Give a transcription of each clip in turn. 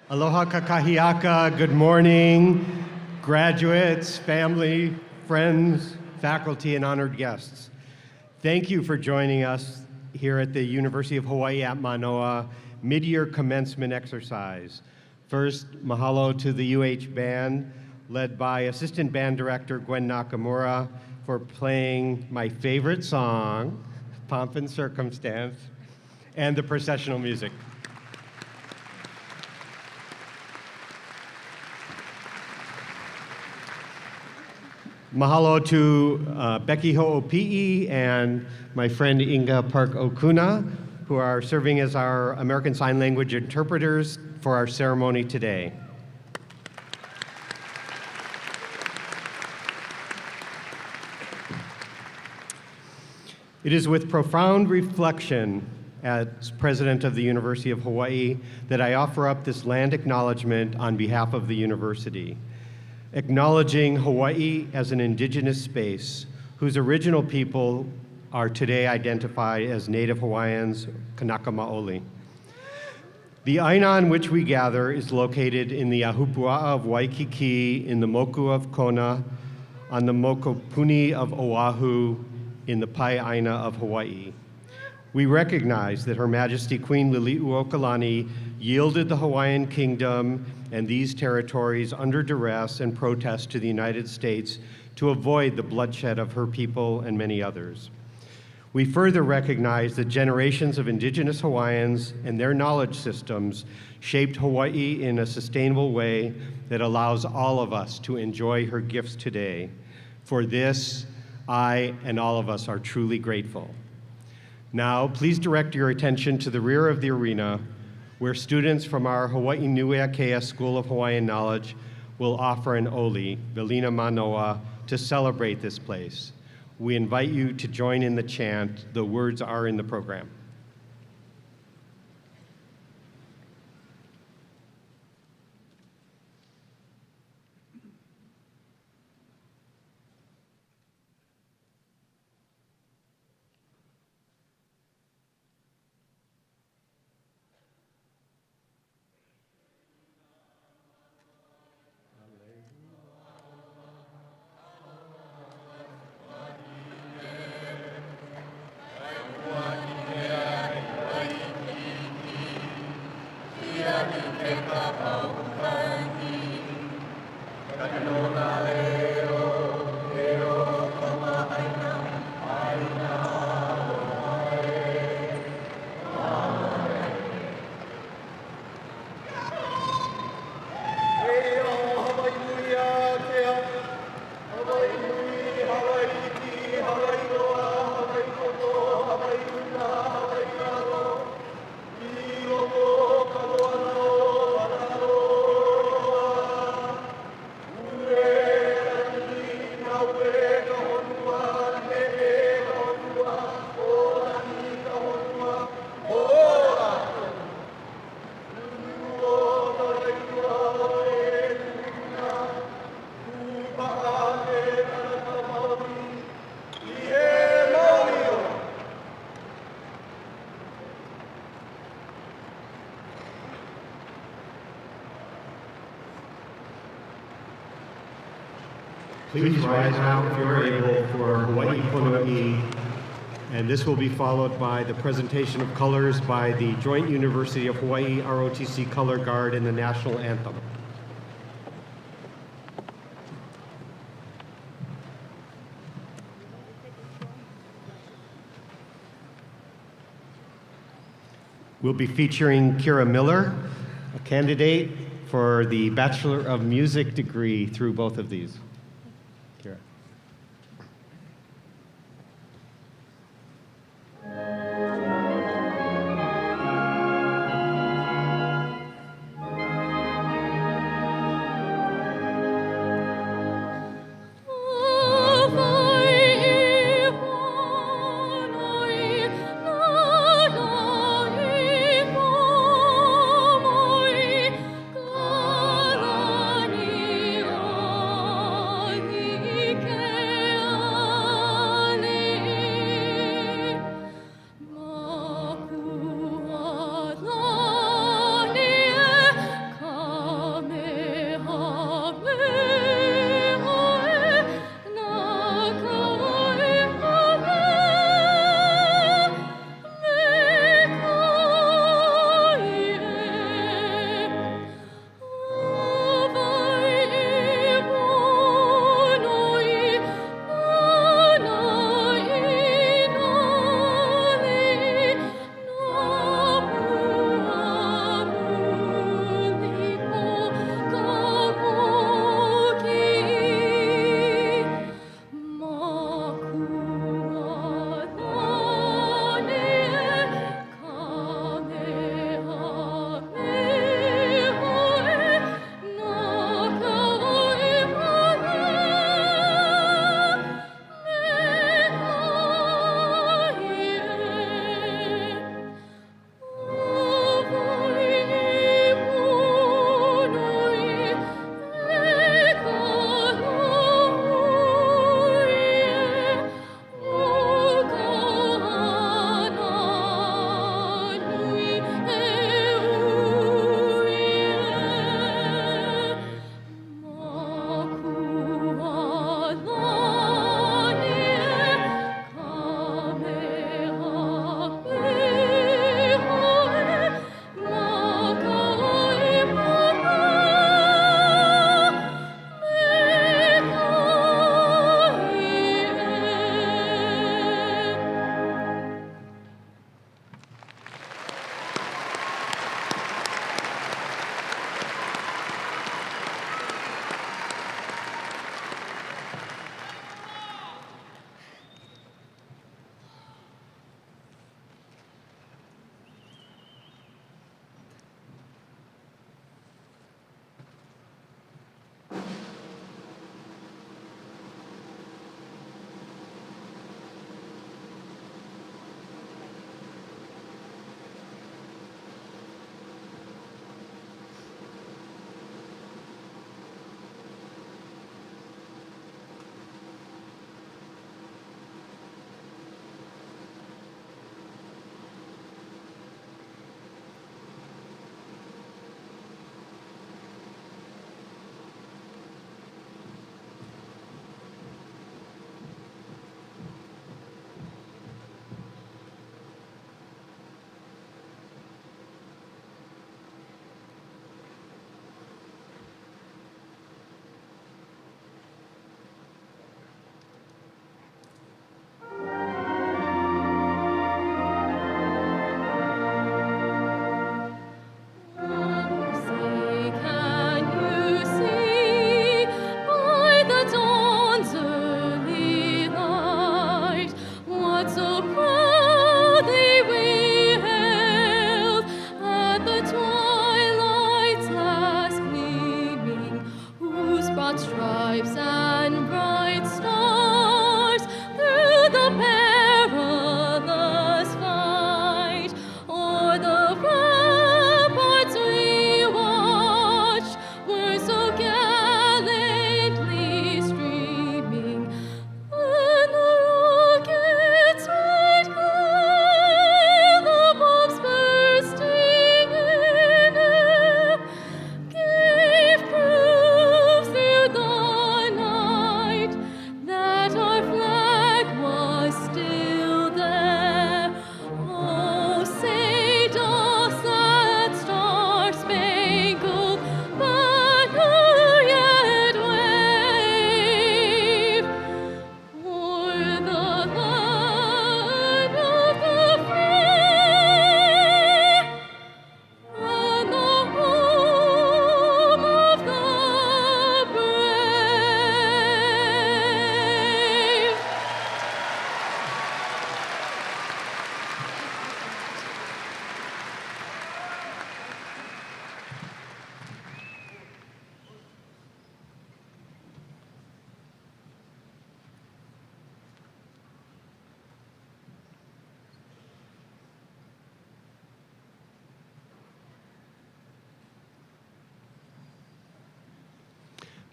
Aloha kakahiaka, good morning, graduates, family, friends, faculty, and honored guests. Thank you for joining us here at the University of Hawaii at Manoa mid-year commencement exercise. First, mahalo to the UH Band, led by Assistant Band Director Gwen Nakamura, for playing my favorite song, Pomp and Circumstance, and the processional music. Mahalo to Becky Ho'opi'i and my friend Inga Park Okuna, who are serving as our American Sign Language interpreters for our ceremony today. It is with profound reflection as president of the University of Hawaii that I offer up this land acknowledgement on behalf of the university, acknowledging Hawaii as an indigenous space whose original people are today identified as Native Hawaiians, Kanaka Maoli. The aina on which we gather is located in the Ahupua'a of Waikiki, in the Moku of Kona, on the Mokopuni of Oahu, in the Pai Aina of Hawaii. We recognize that Her Majesty Queen Liliuokalani yielded the Hawaiian Kingdom and these territories under duress and protest to the United States to avoid the bloodshed of her people and many others. We further recognize that generations of indigenous Hawaiians and their knowledge systems shaped Hawaii in a sustainable way that allows all of us to enjoy her gifts today. For this, I and all of us are truly grateful. Now, please direct your attention to the rear of the arena, where students from our Hawaii Nui Akea School of Hawaiian Knowledge will offer an oli, Velina Manoa, to celebrate this place. We invite you to join in the chant. The words are in the program. Please rise now if you are able for Hawaii Pono'i, and this will be followed by the presentation of colors by the Joint University of Hawaii ROTC Color Guard and the National Anthem. We'll be featuring Kira Miller, a candidate for the Bachelor of Music degree through both of these. Kira. Oh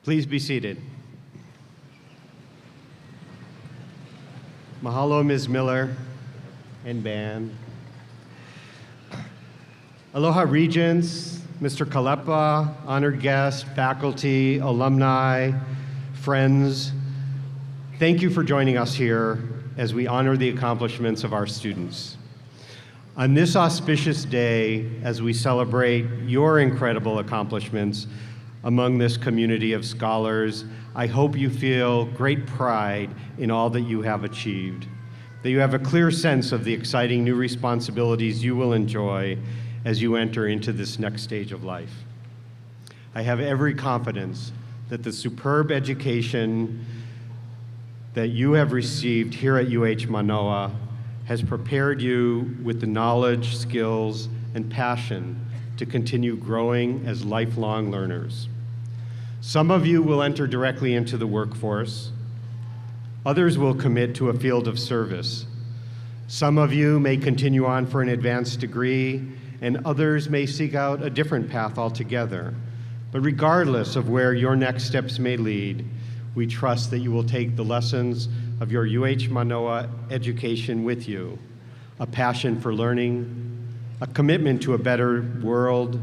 Please be seated. Mahalo, Ms. Miller and band. Aloha, Regents, Mr. Kalepa, honored guests, faculty, alumni, friends. Thank you for joining us here as we honor the accomplishments of our students. On this auspicious day, as we celebrate your incredible accomplishments among this community of scholars, I hope you feel great pride in all that you have achieved, that you have a clear sense of the exciting new responsibilities you will enjoy as you enter into this next stage of life. I have every confidence that the superb education that you have received here at UH Manoa has prepared you with the knowledge, skills, and passion to continue growing as lifelong learners. Some of you will enter directly into the workforce. Others will commit to a field of service. Some of you may continue on for an advanced degree, and others may seek out a different path altogether. But regardless of where your next steps may lead, we trust that you will take the lessons of your UH Manoa education with you, a passion for learning, a commitment to a better world,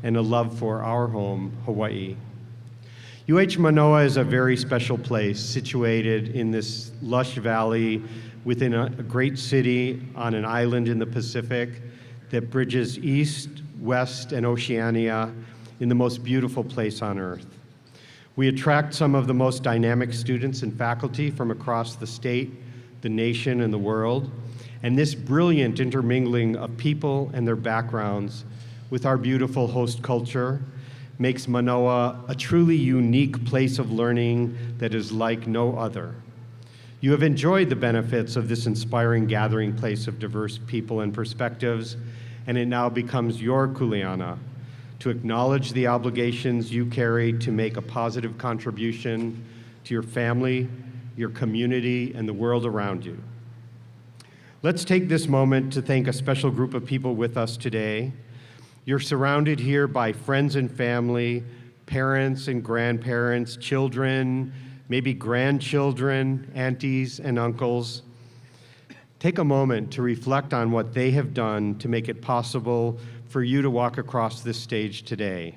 and a love for our home, Hawaii. UH Manoa is a very special place situated in this lush valley within a great city on an island in the Pacific that bridges east, west, and Oceania in the most beautiful place on earth. We attract some of the most dynamic students and faculty from across the state, the nation, and the world, and this brilliant intermingling of people and their backgrounds with our beautiful host culture makes Manoa a truly unique place of learning that is like no other. You have enjoyed the benefits of this inspiring gathering place of diverse people and perspectives, and it now becomes your kuleana to acknowledge the obligations you carry to make a positive contribution to your family, your community, and the world around you. Let's take this moment to thank a special group of people with us today. You're surrounded here by friends and family, parents and grandparents, children, maybe grandchildren, aunties and uncles. Take a moment to reflect on what they have done to make it possible for you to walk across this stage today.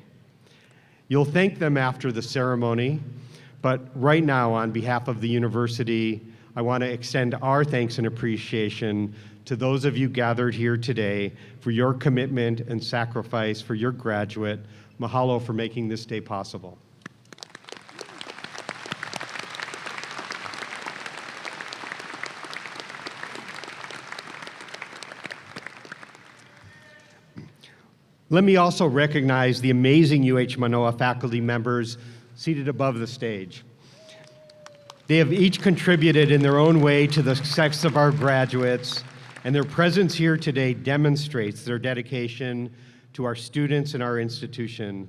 You'll thank them after the ceremony, but right now, on behalf of the university, I want to extend our thanks and appreciation to those of you gathered here today for your commitment and sacrifice for your graduate. Mahalo for making this day possible. Let me also recognize the amazing UH Manoa faculty members seated above the stage. They have each contributed in their own way to the success of our graduates, and their presence here today demonstrates their dedication to our students and our institution.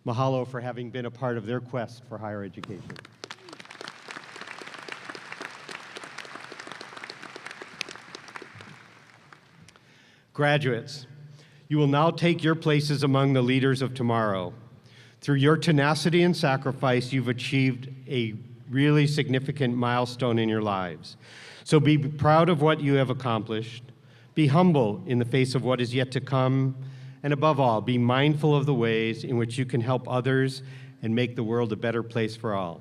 Mahalo for having been a part of their quest for higher education. Graduates, you will now take your places among the leaders of tomorrow. Through your tenacity and sacrifice, you've achieved a really significant milestone in your lives. So be proud of what you have accomplished, be humble in the face of what is yet to come, and above all, be mindful of the ways in which you can help others and make the world a better place for all.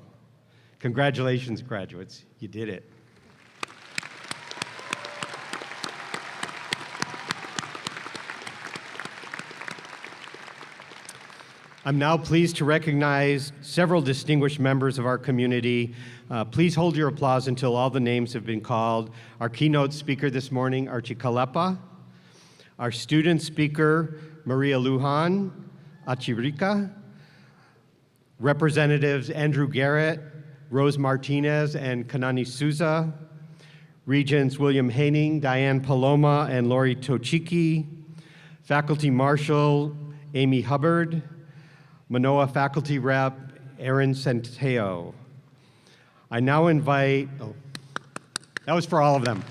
Congratulations, graduates. You did it. I'm now pleased to recognize several distinguished members of our community. Please hold your applause until all the names have been called. Our keynote speaker this morning, Archie Kalepa. Our student speaker, Maria Lujan Achirika. Representatives Andrew Garrett, Rose Martinez, and Kanani Souza. Regents William Haining, Diane Paloma, and Lori Tochiki. Faculty Marshal Amy Hubbard. Manoa Faculty Rep, Aaron Centeo. I now invite, that was for all of them.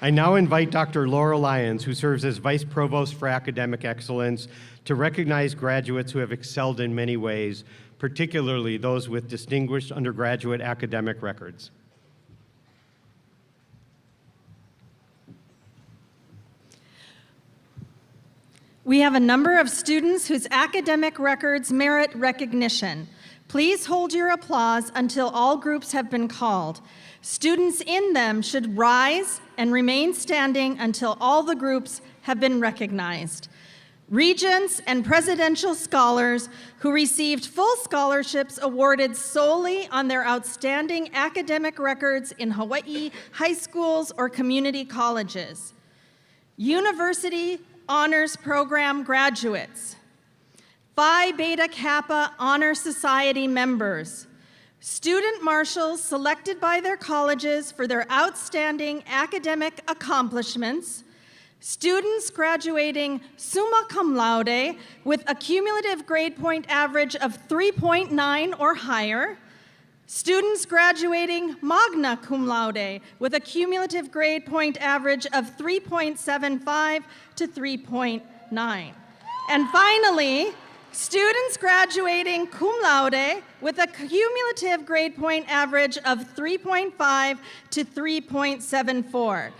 I now invite Dr. Laura Lyons, who serves as Vice Provost for Academic Excellence, to recognize graduates who have excelled in many ways, particularly those with distinguished undergraduate academic records. We have a number of students whose academic records merit recognition. Please hold your applause until all groups have been called. Students in them should rise and remain standing until all the groups have been recognized. Regents and presidential scholars who received full scholarships awarded solely on their outstanding academic records in Hawaii high schools or community colleges. University Honors Program graduates, Phi Beta Kappa Honor Society members, student marshals selected by their colleges for their outstanding academic accomplishments, students graduating summa cum laude with a cumulative grade point average of 3.9 or higher, students graduating magna cum laude with a cumulative grade point average of 3.75 to 3.9. And finally, students graduating cum laude with a cumulative grade point average of 3.5 to 3.74.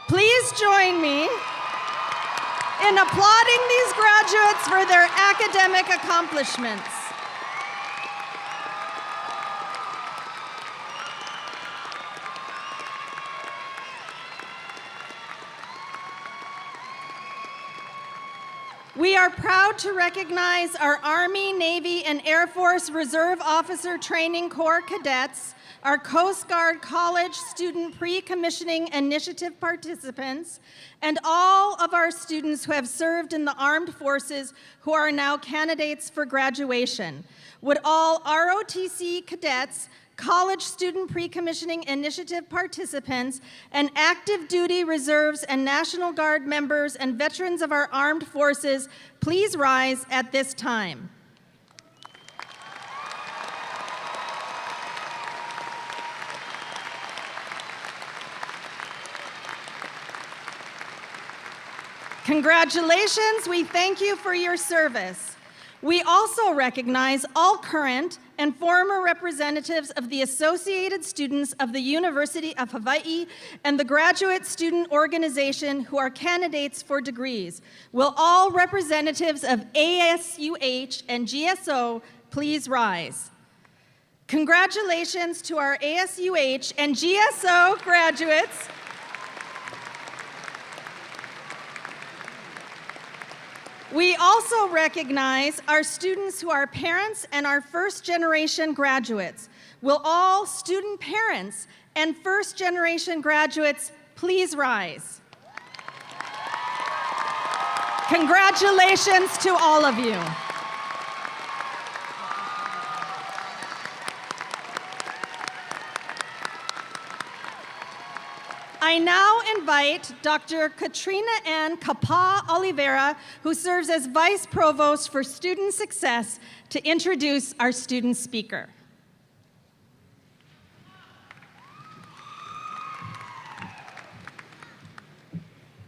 Please join me in applauding these graduates for their academic accomplishments. We are proud to recognize our Army, Navy, and Air Force Reserve Officer Training Corps cadets, our Coast Guard College Student Pre-Commissioning Initiative participants, and all of our students who have served in the armed forces who are now candidates for graduation. Would all ROTC cadets, College Student Pre-Commissioning Initiative participants, and active duty reserves and National Guard members and veterans of our armed forces please rise at this time. Congratulations, we thank you for your service. We also recognize all current and former representatives of the Associated Students of the University of Hawaii and the Graduate Student Organization who are candidates for degrees. Will all representatives of ASUH and GSO please rise? Congratulations to our ASUH and GSO graduates. We also recognize our students who are parents and our first-generation graduates. Will all student parents and first-generation graduates please rise? Congratulations to all of you. I now invite Dr. Katrina Ann Kapa Oliveira, who serves as Vice Provost for Student Success, to introduce our student speaker.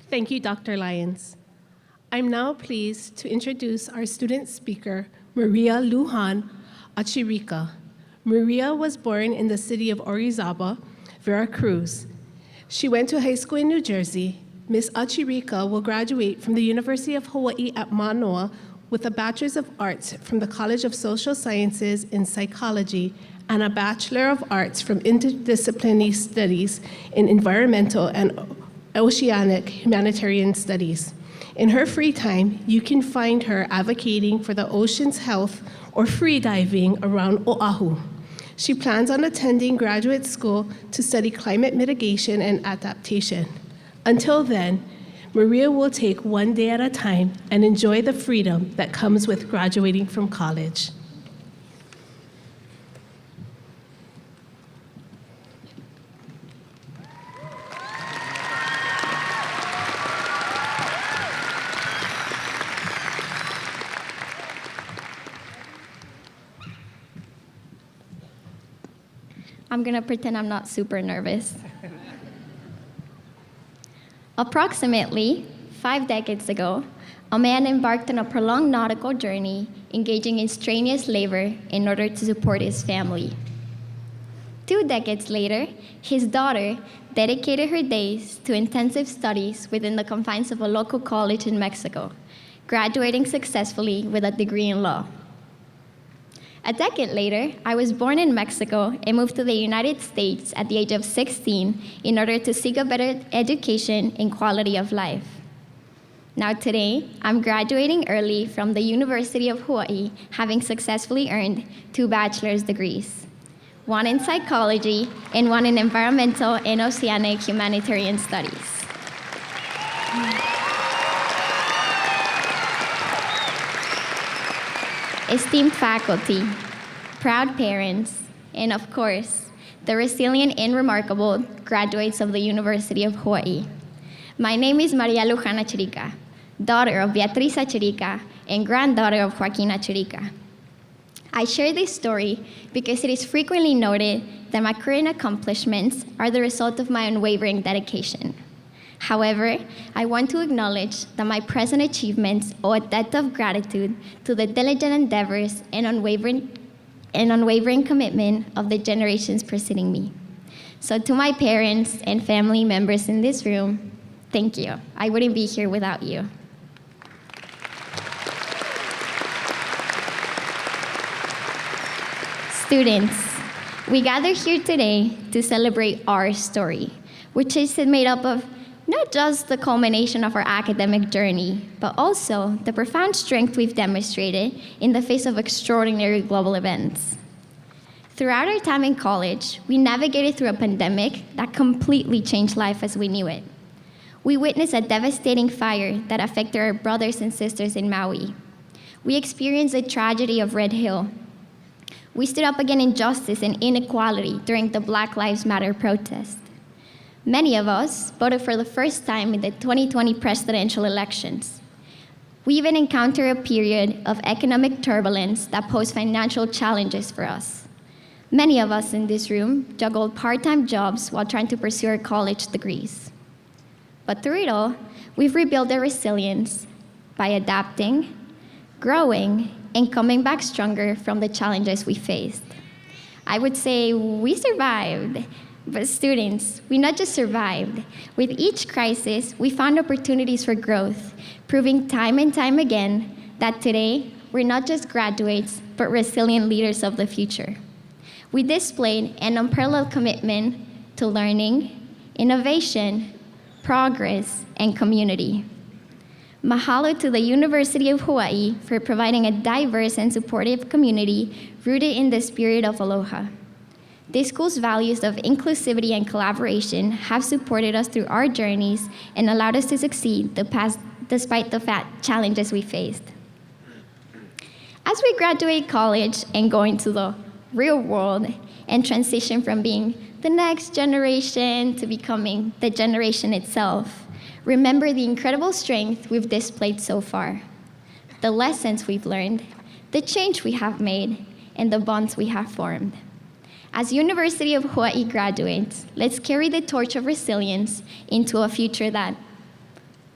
Thank you, Dr. Lyons. I'm now pleased to introduce our student speaker, Maria Lujan Achirika. Maria was born in the city of Orizaba, Veracruz. She went to high school in New Jersey. Ms. Achirika will graduate from the University of Hawaii at Manoa with a Bachelor's of Arts from the College of Social Sciences in Psychology and a Bachelor of Arts from Interdisciplinary Studies in Environmental and Oceanic Humanitarian Studies. In her free time, you can find her advocating for the ocean's health or free diving around Oahu. She plans on attending graduate school to study climate mitigation and adaptation. Until then, Maria will take one day at a time and enjoy the freedom that comes with graduating from college. I'm gonna pretend I'm not super nervous. Approximately 5 decades ago, a man embarked on a prolonged nautical journey, engaging in strenuous labor in order to support his family. 2 decades later, his daughter dedicated her days to intensive studies within the confines of a local college in Mexico, graduating successfully with a degree in law. A decade later, I was born in Mexico and moved to the United States at the age of 16 in order to seek a better education and quality of life. Now today, I'm graduating early from the University of Hawaii, having successfully earned 2 bachelor's degrees, one in psychology and one in environmental and oceanic humanitarian studies. Esteemed faculty, proud parents, and of course, the resilient and remarkable graduates of the University of Hawaii. My name is Maria Luján Achirica, daughter of Beatriz Achirica and granddaughter of Joaquin Achirica. I share this story because it is frequently noted that my current accomplishments are the result of my unwavering dedication. However, I want to acknowledge that my present achievements owe a debt of gratitude to the diligent endeavors and unwavering commitment of the generations preceding me. So to my parents and family members in this room, thank you. I wouldn't be here without you. Students, we gather here today to celebrate our story, which is made up of not just the culmination of our academic journey, but also the profound strength we've demonstrated in the face of extraordinary global events. Throughout our time in college, we navigated through a pandemic that completely changed life as we knew it. We witnessed a devastating fire that affected our brothers and sisters in Maui. We experienced the tragedy of Red Hill. We stood up against injustice and inequality during the Black Lives Matter protest. Many of us voted for the first time in the 2020 presidential elections. We even encountered a period of economic turbulence that posed financial challenges for us. Many of us in this room juggled part-time jobs while trying to pursue our college degrees. But through it all, we've rebuilt our resilience by adapting, growing, and coming back stronger from the challenges we faced. I would say we survived. But students, we not just survived. With each crisis, we found opportunities for growth, proving time and time again that today, we're not just graduates, but resilient leaders of the future. We displayed an unparalleled commitment to learning, innovation, progress, and community. Mahalo to the University of Hawaii for providing a diverse and supportive community rooted in the spirit of aloha. This school's values of inclusivity and collaboration have supported us through our journeys and allowed us to succeed despite the challenges we faced. As we graduate college and go into the real world and transition from being the next generation to becoming the generation itself, remember the incredible strength we've displayed so far, the lessons we've learned, the change we have made, and the bonds we have formed. As University of Hawaii graduates, let's carry the torch of resilience into a future that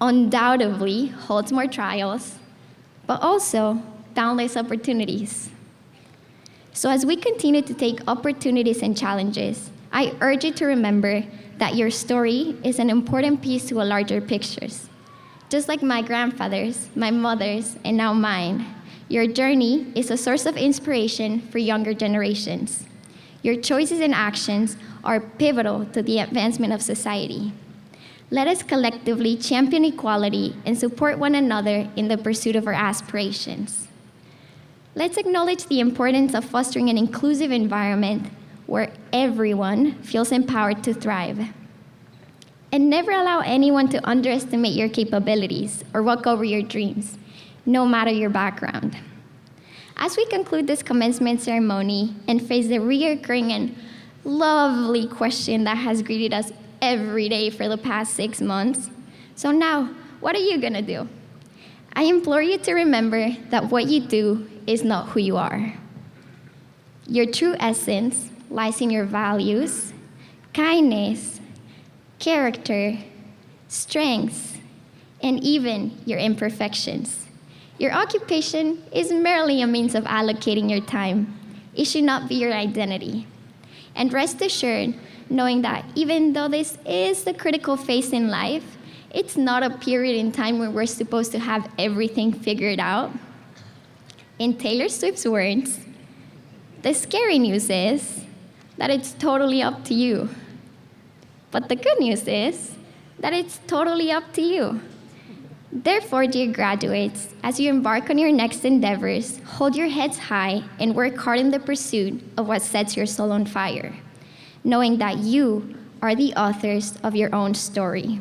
undoubtedly holds more trials, but also boundless opportunities. So as we continue to take opportunities and challenges, I urge you to remember that your story is an important piece to a larger picture. Just like my grandfather's, my mother's, and now mine, your journey is a source of inspiration for younger generations. Your choices and actions are pivotal to the advancement of society. Let us collectively champion equality and support one another in the pursuit of our aspirations. Let's acknowledge the importance of fostering an inclusive environment where everyone feels empowered to thrive. And never allow anyone to underestimate your capabilities or walk over your dreams, no matter your background. As we conclude this commencement ceremony and face the reoccurring and lovely question that has greeted us every day for the past 6 months, so now, what are you gonna do? I implore you to remember that what you do is not who you are. Your true essence lies in your values, kindness, character, strengths, and even your imperfections. Your occupation is merely a means of allocating your time. It should not be your identity. And rest assured, knowing that even though this is the critical phase in life, it's not a period in time where we're supposed to have everything figured out. In Taylor Swift's words, the scary news is that it's totally up to you. But the good news is that it's totally up to you. Therefore, dear graduates, as you embark on your next endeavors, hold your heads high and work hard in the pursuit of what sets your soul on fire, knowing that you are the authors of your own story.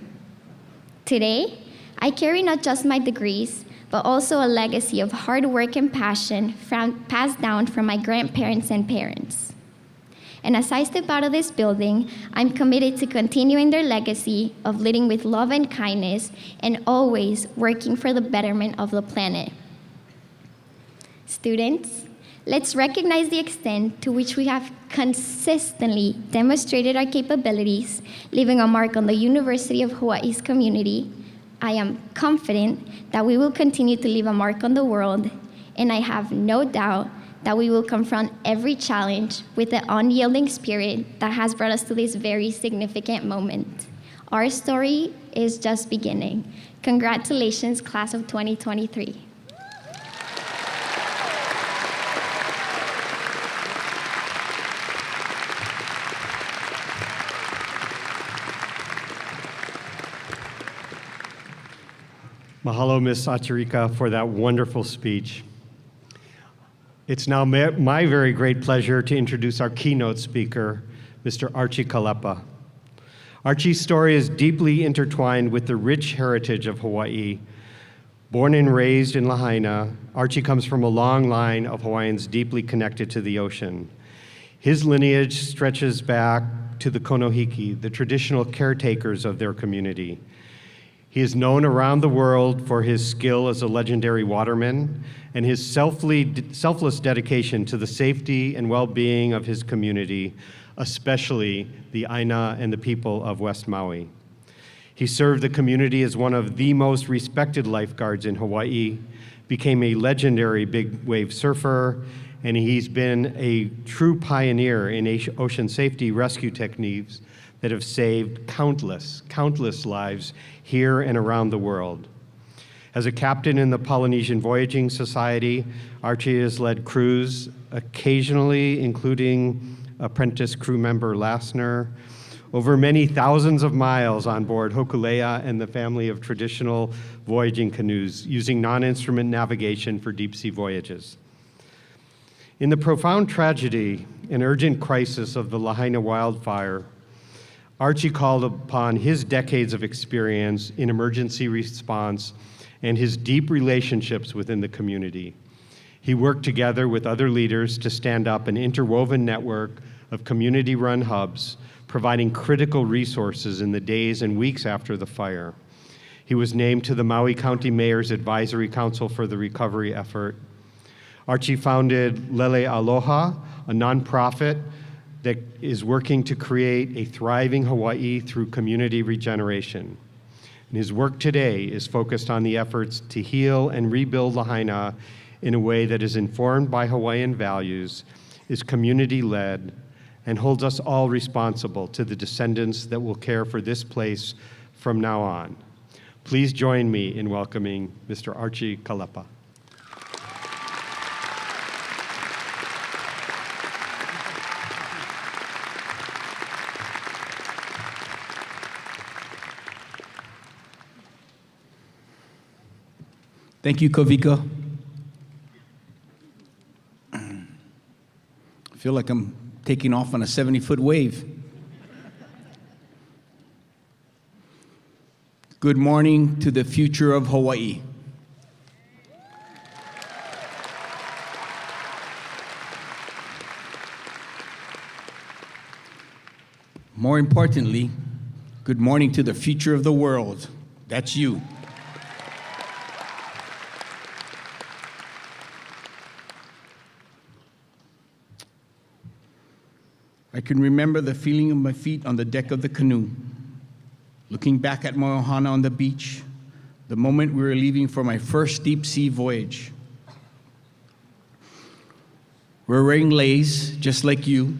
Today, I carry not just my degrees, but also a legacy of hard work and passion passed down from my grandparents and parents. And as I step out of this building, I'm committed to continuing their legacy of leading with love and kindness and always working for the betterment of the planet. Students, let's recognize the extent to which we have consistently demonstrated our capabilities, leaving a mark on the University of Hawaii's community. I am confident that we will continue to leave a mark on the world, and I have no doubt that we will confront every challenge with the unyielding spirit that has brought us to this very significant moment. Our story is just beginning. Congratulations, class of 2023. Mahalo, Ms. Achirika, for that wonderful speech. It's now my very great pleasure to introduce our keynote speaker, Mr. Archie Kalepa. Archie's story is deeply intertwined with the rich heritage of Hawaii. Born and raised in Lahaina, Archie comes from a long line of Hawaiians deeply connected to the ocean. His lineage stretches back to the Konohiki, the traditional caretakers of their community. He is known around the world for his skill as a legendary waterman and his selfless dedication to the safety and well-being of his community, especially the Aina and the people of West Maui. He served the community as one of the most respected lifeguards in Hawaii, became a legendary big wave surfer, and he's been a true pioneer in ocean safety rescue techniques that have saved countless lives here and around the world. As a captain in the Polynesian Voyaging Society, Archie has led crews, occasionally including apprentice crew member Lassner, over many thousands of miles on board Hokulea and the family of traditional voyaging canoes, using non-instrument navigation for deep-sea voyages. In the profound tragedy and urgent crisis of the Lahaina wildfire, Archie called upon his decades of experience in emergency response and his deep relationships within the community. He worked together with other leaders to stand up an interwoven network of community-run hubs, providing critical resources in the days and weeks after the fire. He was named to the Maui County Mayor's Advisory Council for the recovery effort. Archie founded Lele Aloha, a nonprofit that is working to create a thriving Hawaii through community regeneration. And his work today is focused on the efforts to heal and rebuild Lahaina in a way that is informed by Hawaiian values, is community-led, and holds us all responsible to the descendants that will care for this place from now on. Please join me in welcoming Mr. Archie Kalepa. Thank you, Kovika. I feel like I'm taking off on a 70-foot wave. Good morning to the future of Hawaii. More importantly, good morning to the future of the world. That's you. I can remember the feeling of my feet on the deck of the canoe, looking back at Moana on the beach, the moment we were leaving for my first deep sea voyage. We're wearing leis, just like you.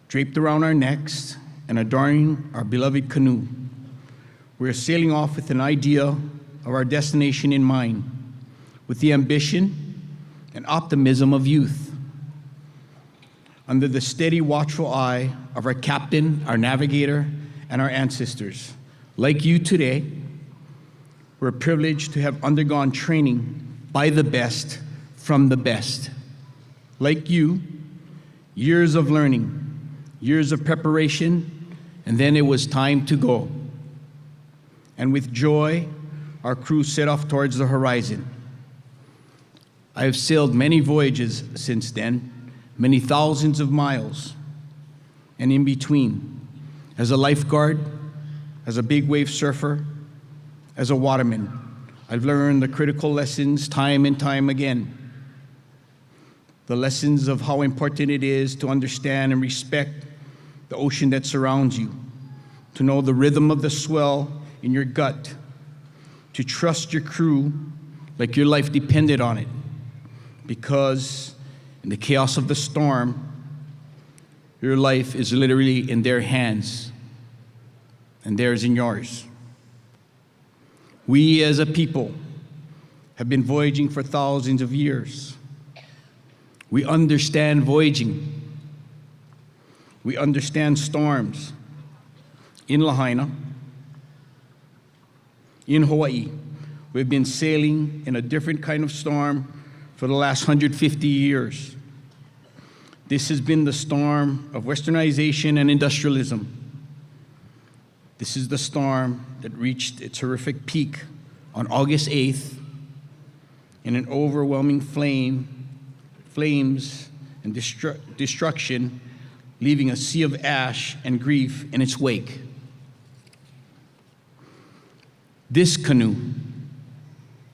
Draped around our necks and adorning our beloved canoe. We're sailing off with an idea of our destination in mind, with the ambition and optimism of youth. Under the steady, watchful eye of our captain, our navigator, and our ancestors. Like you today, we're privileged to have undergone training by the best, from the best. Like you, years of learning, years of preparation, and then it was time to go. And with joy, our crew set off towards the horizon. I have sailed many voyages since then, many thousands of miles, and in between, as a lifeguard, as a big wave surfer, as a waterman, I've learned the critical lessons time and time again. The lessons of how important it is to understand and respect the ocean that surrounds you, to know the rhythm of the swell in your gut, to trust your crew like your life depended on it, because in the chaos of the storm, your life is literally in their hands, and theirs in yours. We as a people have been voyaging for thousands of years. We understand voyaging. We understand storms. In Lahaina, in Hawaii, we've been sailing in a different kind of storm for the last 150 years. This has been the storm of westernization and industrialism. This is the storm that reached its horrific peak on August 8th in an overwhelming flames and destruction, leaving a sea of ash and grief in its wake. This canoe,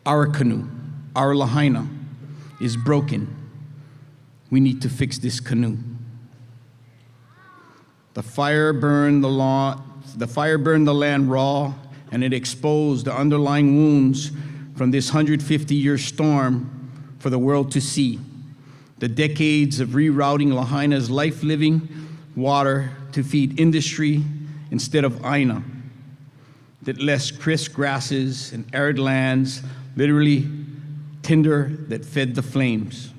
our Lahaina, is broken. We need to fix this canoe. The fire burned the land raw, and it exposed the underlying wounds from this 150-year storm for the world to see. The decades of rerouting Lahaina's life-living water to feed industry instead of Aina, that left crisp grasses and arid lands, literally tinder that fed the flames.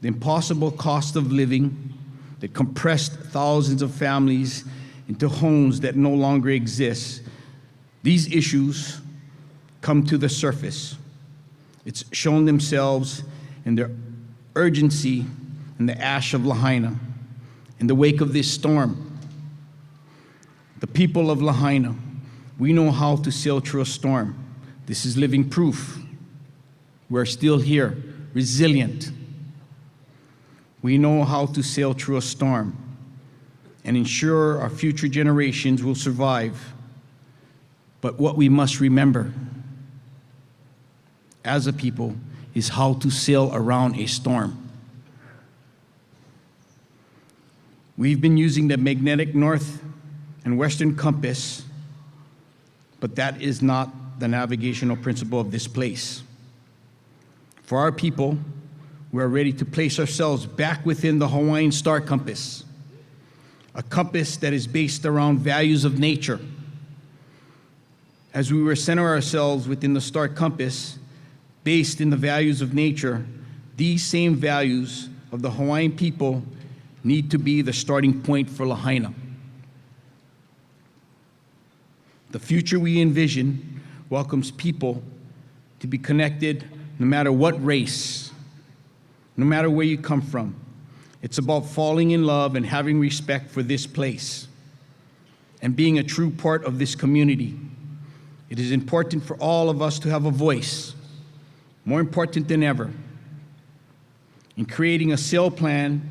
The impossible cost of living that compressed thousands of families into homes that no longer exist. These issues come to the surface. It's shown themselves in their urgency in the ash of Lahaina, in the wake of this storm. The people of Lahaina, we know how to sail through a storm. This is living proof. We're still here, resilient. We know how to sail through a storm and ensure our future generations will survive. But what we must remember as a people is how to sail around a storm. We've been using the magnetic north and western compass, but that is not the navigational principle of this place. For our people, we are ready to place ourselves back within the Hawaiian star compass, a compass that is based around values of nature. As we recenter ourselves within the star compass, based in the values of nature, these same values of the Hawaiian people need to be the starting point for Lahaina. The future we envision welcomes people to be connected no matter what race, no matter where you come from. It's about falling in love and having respect for this place and being a true part of this community. It is important for all of us to have a voice, more important than ever, in creating a sail plan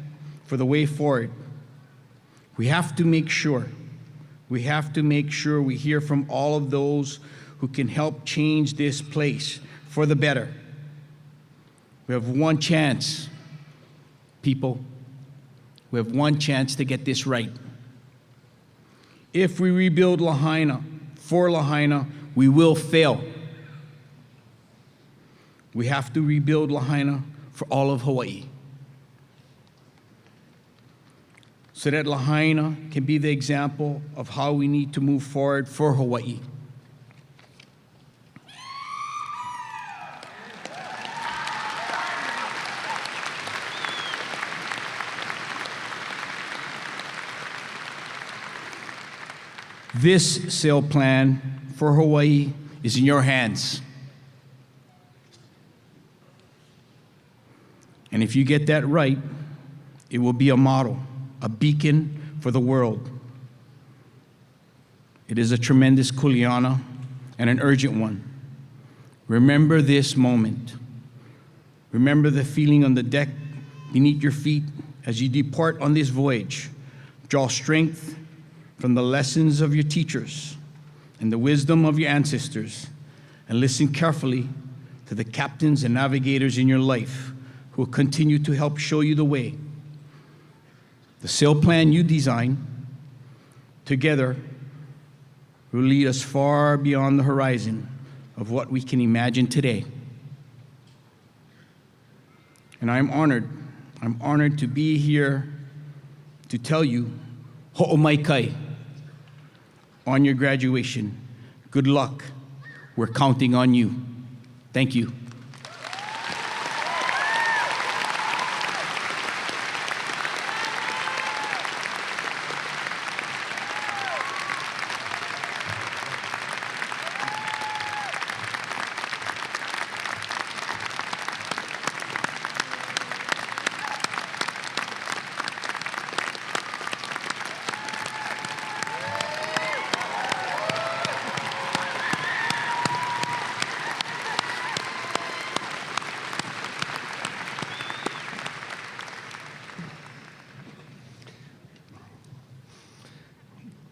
for the way forward. We have to make sure we hear from all of those who can help change this place for the better. We have one chance, people. We have one chance to get this right. If we rebuild Lahaina for Lahaina, we will fail. We have to rebuild Lahaina for all of Hawaii, so that Lahaina can be the example of how we need to move forward for Hawaii. This sale plan for Hawaii is in your hands. And if you get that right, it will be a model, a beacon for the world. It is a tremendous kuleana and an urgent one. Remember this moment. Remember the feeling on the deck beneath your feet as you depart on this voyage. Draw strength from the lessons of your teachers and the wisdom of your ancestors, and listen carefully to the captains and navigators in your life who will continue to help show you the way. The sail plan you design together will lead us far beyond the horizon of what we can imagine today. And I'm honored to be here to tell you, ho'omaikai, on your graduation. Good luck. We're counting on you. Thank you.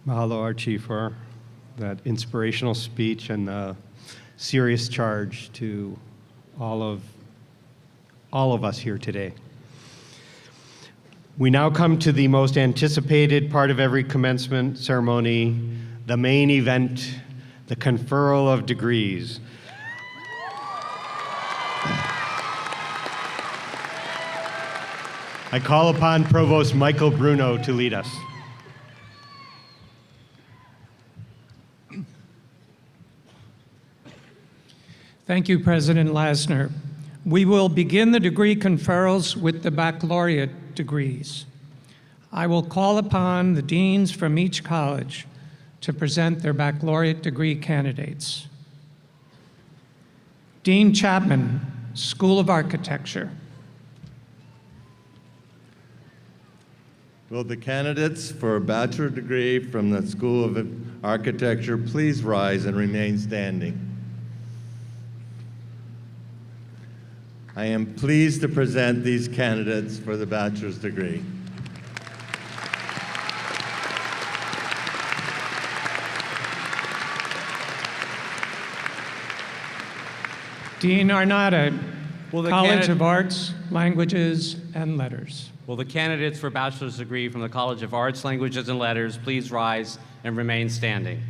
Mahalo, Archie, for that inspirational speech and the serious charge to all of us here today. We now come to the most anticipated part of every commencement ceremony, the main event, the conferral of degrees. I call upon Provost Michael Bruno to lead us. Thank you, President Lasner. We will begin the degree conferrals with the baccalaureate degrees. I will call upon the deans from each college to present their baccalaureate degree candidates. Dean Chapman, School of Architecture. Will the candidates for a bachelor degree from the School of Architecture please rise and remain standing? I am pleased to present these candidates for the bachelor's degree. Dean Arnada, Will the College of Arts, Languages, and Letters. Will the candidates for bachelor's degree from the College of Arts, Languages, and Letters please rise and remain standing?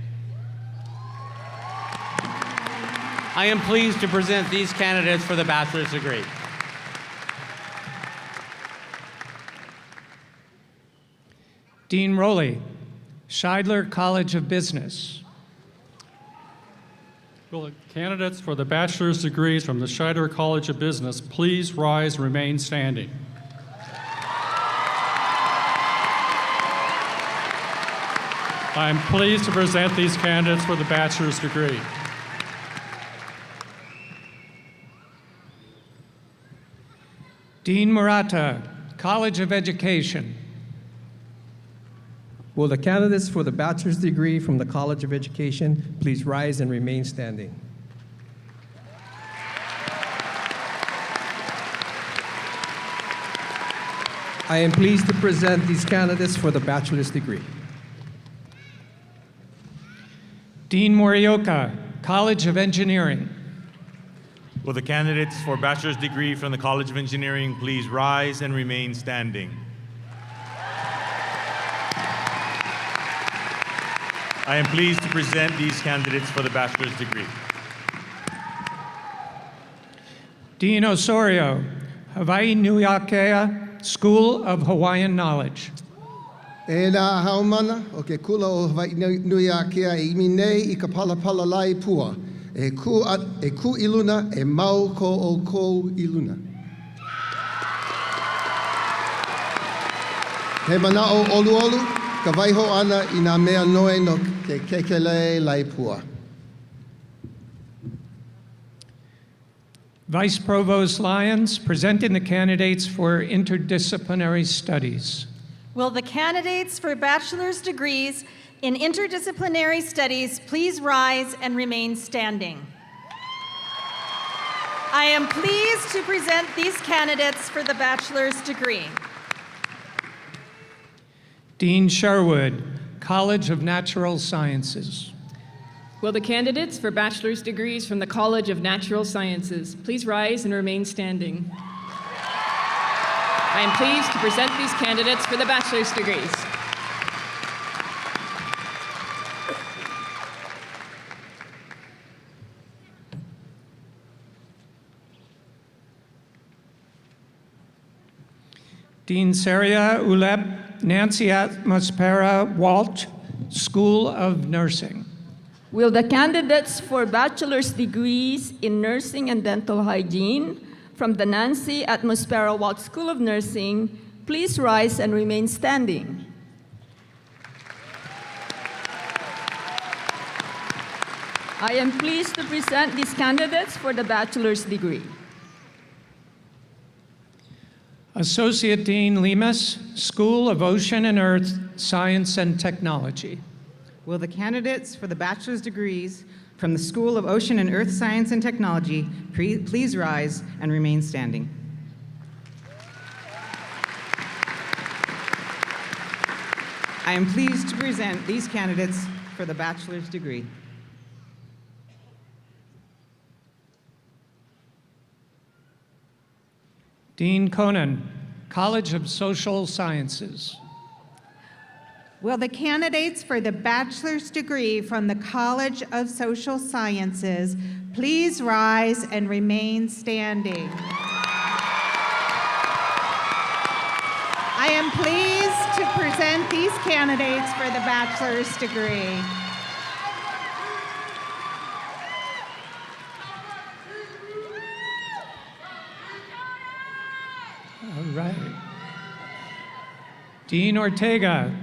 I am pleased to present these candidates for the bachelor's degree. Dean Rowley, Scheidler College of Business. Will the candidates for the bachelor's degrees from the Scheidler College of Business please rise and remain standing? I am pleased to present these candidates for the bachelor's degree. Dean Murata, College of Education. Will the candidates for the bachelor's degree from the College of Education please rise and remain standing? I am pleased to present these candidates for the bachelor's degree. Dean Morioka, College of Engineering. Will the candidates for bachelor's degree from the College of Engineering please rise and remain standing? I am pleased to present these candidates for the bachelor's degree. Dean Osorio, Hawaii Nuiakea School of Hawaiian Knowledge. E nā haumana o ke kula o Hawaii nui a kia e imi nei I ka palapala lai pua. E ku iluna e mau ko o ko iluna. He mana o olu ka waiho ana I nā mea noe no ke kekele lai pua. Vice Provost Lyons, presenting the candidates for interdisciplinary studies. Will the candidates for bachelor's degrees in interdisciplinary studies please rise and remain standing? I am pleased to present these candidates for the bachelor's degree. Dean Sherwood, College of Natural Sciences. Will the candidates for bachelor's degrees from the College of Natural Sciences please rise and remain standing? I am pleased to present these candidates for the bachelor's degrees. Dean Saria Ulep, Nancy Atmospera Walt, School of Nursing. Will the candidates for bachelor's degrees in nursing and dental hygiene from the Nancy Atmospera Walt School of Nursing please rise and remain standing? I am pleased to present these candidates for the bachelor's degree. Associate Dean Lemus, School of Ocean and Earth Science and Technology. Will the candidates for the bachelor's degrees from the School of Ocean and Earth Science and Technology please rise and remain standing? I am pleased to present these candidates for the bachelor's degree. Dean Conan, College of Social Sciences. Will the candidates for the bachelor's degree from the College of Social Sciences please rise and remain standing? I am pleased to present these candidates for the bachelor's degree. All right. Dean Ortega,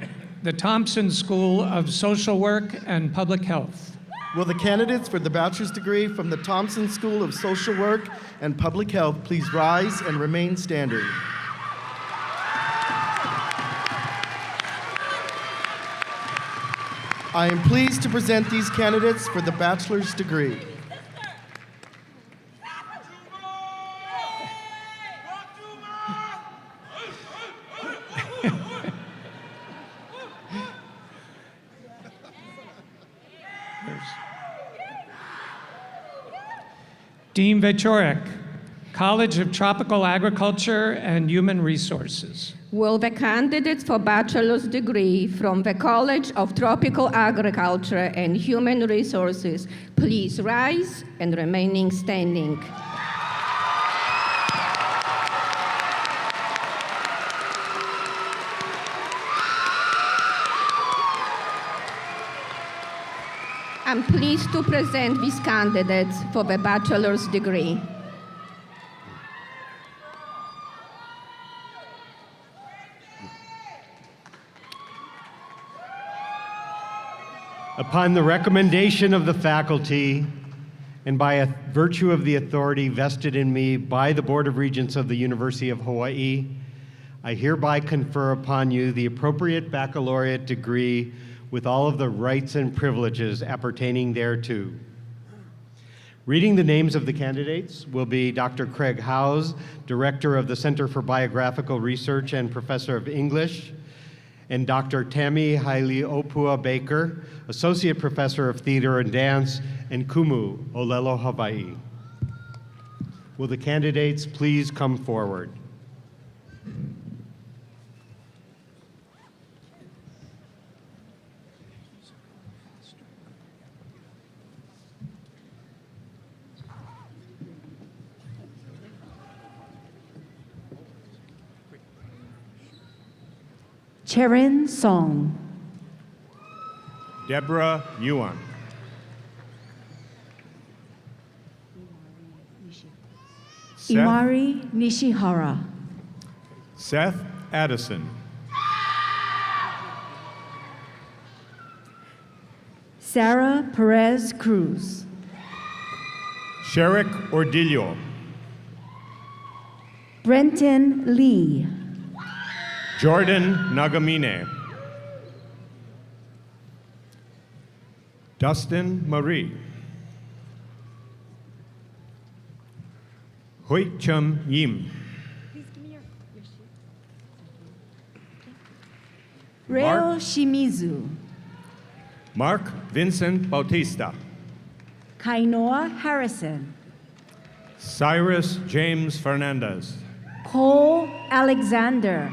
the Thompson School of Social Work and Public Health. Will the candidates for the bachelor's degree from the Thompson School of Social Work and Public Health please rise and remain standing? I am pleased to present these candidates for the bachelor's degree. Dean Vechorek, College of Tropical Agriculture and Human Resources. Will the candidates for bachelor's degree from the College of Tropical Agriculture and Human Resources please rise and remain standing? I'm pleased to present these candidates for the bachelor's degree. Upon the recommendation of the faculty and by a virtue of the authority vested in me by the Board of Regents of the University of Hawaii, I hereby confer upon you the appropriate baccalaureate degree with all of the rights and privileges appertaining thereto. Reading the names of the candidates will be Dr. Craig Howes, Director of the Center for Biographical Research and Professor of English, and Dr. Tammy Hailiopua Baker, Associate Professor of Theater and Dance, and Kumu, Olelo, Hawaii. Will the candidates please come forward? Cherin Song. Deborah Yuan. Imari Nishihara. Seth Addison. Sarah Perez Cruz. Sherrick Ordillo. Brenton Lee. Jordan Nagamine. Dustin Marie. Hui Chum Yim. Reo Shimizu. Mark Vincent Bautista. Kainoa Harrison. Cyrus James Fernandez. Cole Alexander.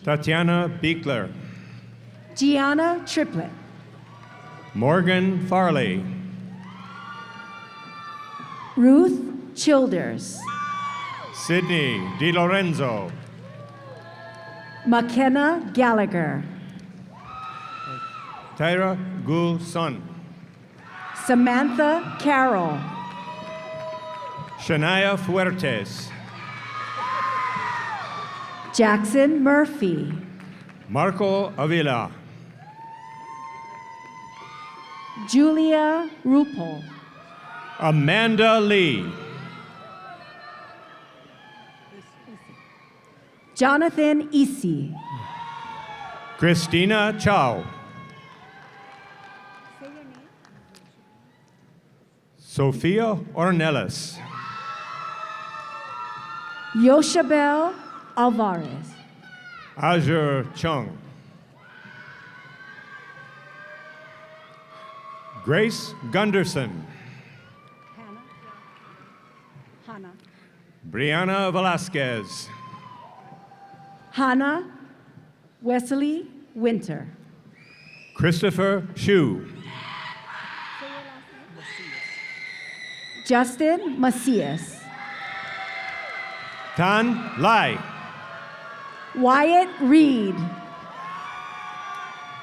Tatiana Biegler. Gianna Triplett. Morgan Farley. Ruth Childers. Sydney DiLorenzo. McKenna Gallagher. Tyra Gu Sun. Samantha Carroll. Shania Fuertes. Jackson Murphy. Marco Avila. Julia Rupel. Amanda Lee. Jonathan Isi. Christina Chow. Sophia Ornelas. Yoshabel Alvarez. Azure Chung. Grace Gunderson. Hannah. Brianna Velasquez. Hannah Wesley Winter. Christopher Shu. Justin Macias. Tan Lai. Wyatt Reed.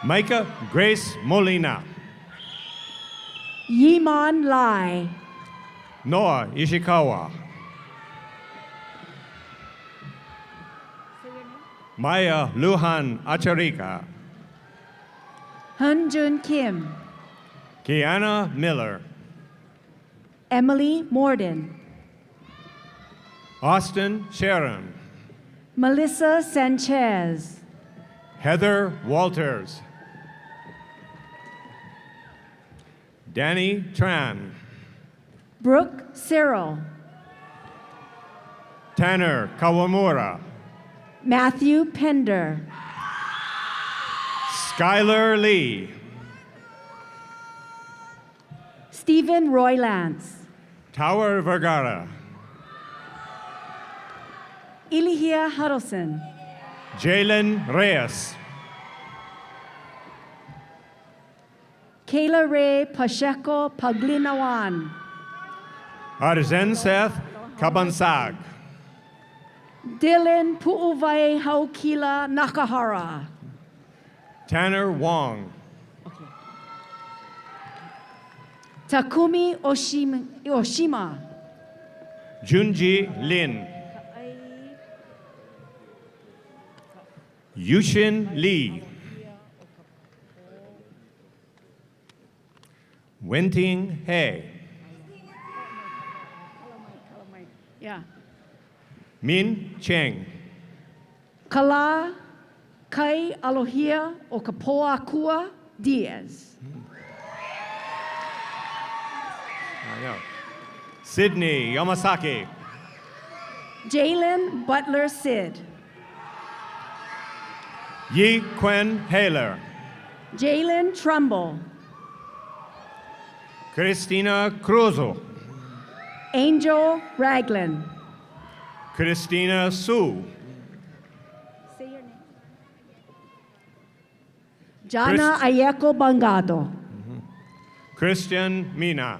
Micah Grace Molina. Yiman Lai. Noah Ishikawa. Maya Luhan Acharika. Hunjun Kim. Kiana Miller. Emily Morden. Austin Sharon. Melissa Sanchez. Heather Walters. Danny Tran. Brooke Cyril. Tanner Kawamura. Matthew Pender. Skylar Lee. Stephen Roy Lance. Tower Vergara. Ilihia Huddleston. Jalen Reyes. Kayla Ray Pacheco Paglinawan. Arzen Seth Kabansag. Dylan Pu'uvai Haukila Nakahara. Tanner Wong. Takumi Oshima. Junji Lin. Yushin Lee. Wenting He. Yeah. Min Cheng. Kala Kai Alohia o Kapoa Kua Diaz. I know. Sydney Yamasaki. Jalen Butler Sid. Yi Quen Haler. Jalen Trumbull. Christina Cruzo. Angel Ragland. Christina Sue. Say your name. Jana Ayeko Bangado. Christian Mina.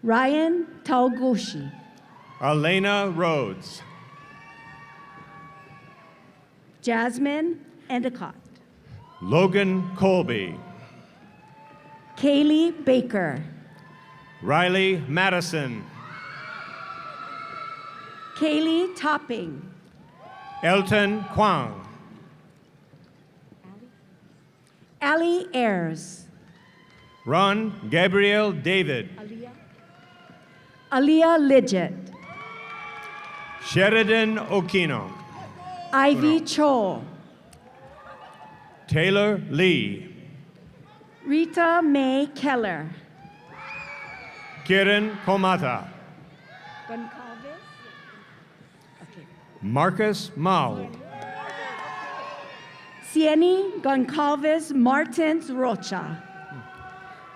Ryan Taugushi. Elena Rhodes. Jasmine Endicott. Logan Colby. Kaylee Baker. Riley Madison. Kaylee Topping. Elton Kwang. Ali Ayers. Ron Gabriel David. Aaliyah Lidget. Sheridan Okino. Ivy Cho. Taylor Lee. Rita Mae Keller. Kiran Komata. Marcus Mao. Sieni Goncalves Martins Rocha.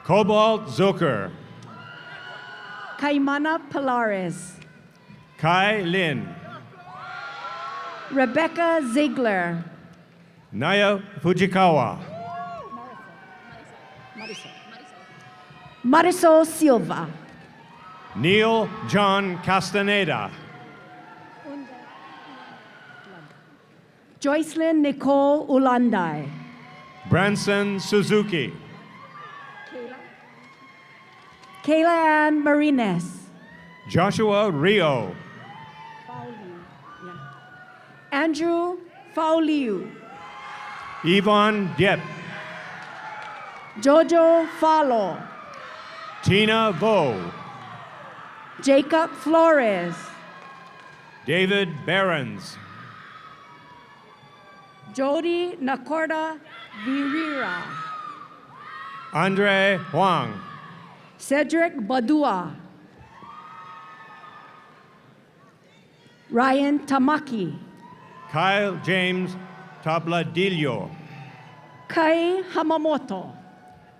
Cobalt Zucker. Caimana Pilares. Kai Lin. Rebecca Ziegler. Naya Fujikawa. Marisol Silva. Neil John Castaneda. Joycelyn Nicole Ulandai. Branson Suzuki. Kayla Ann Marines. Joshua Rio. Andrew Fauliu. Yvonne Diep. Jojo Falo. Tina Vo. Jacob Flores. David Behrens. Jody Nakorda Virira. Andre Huang. Cedric Badua. Ryan Tamaki. Kyle James Tabladillo. Kai Hamamoto.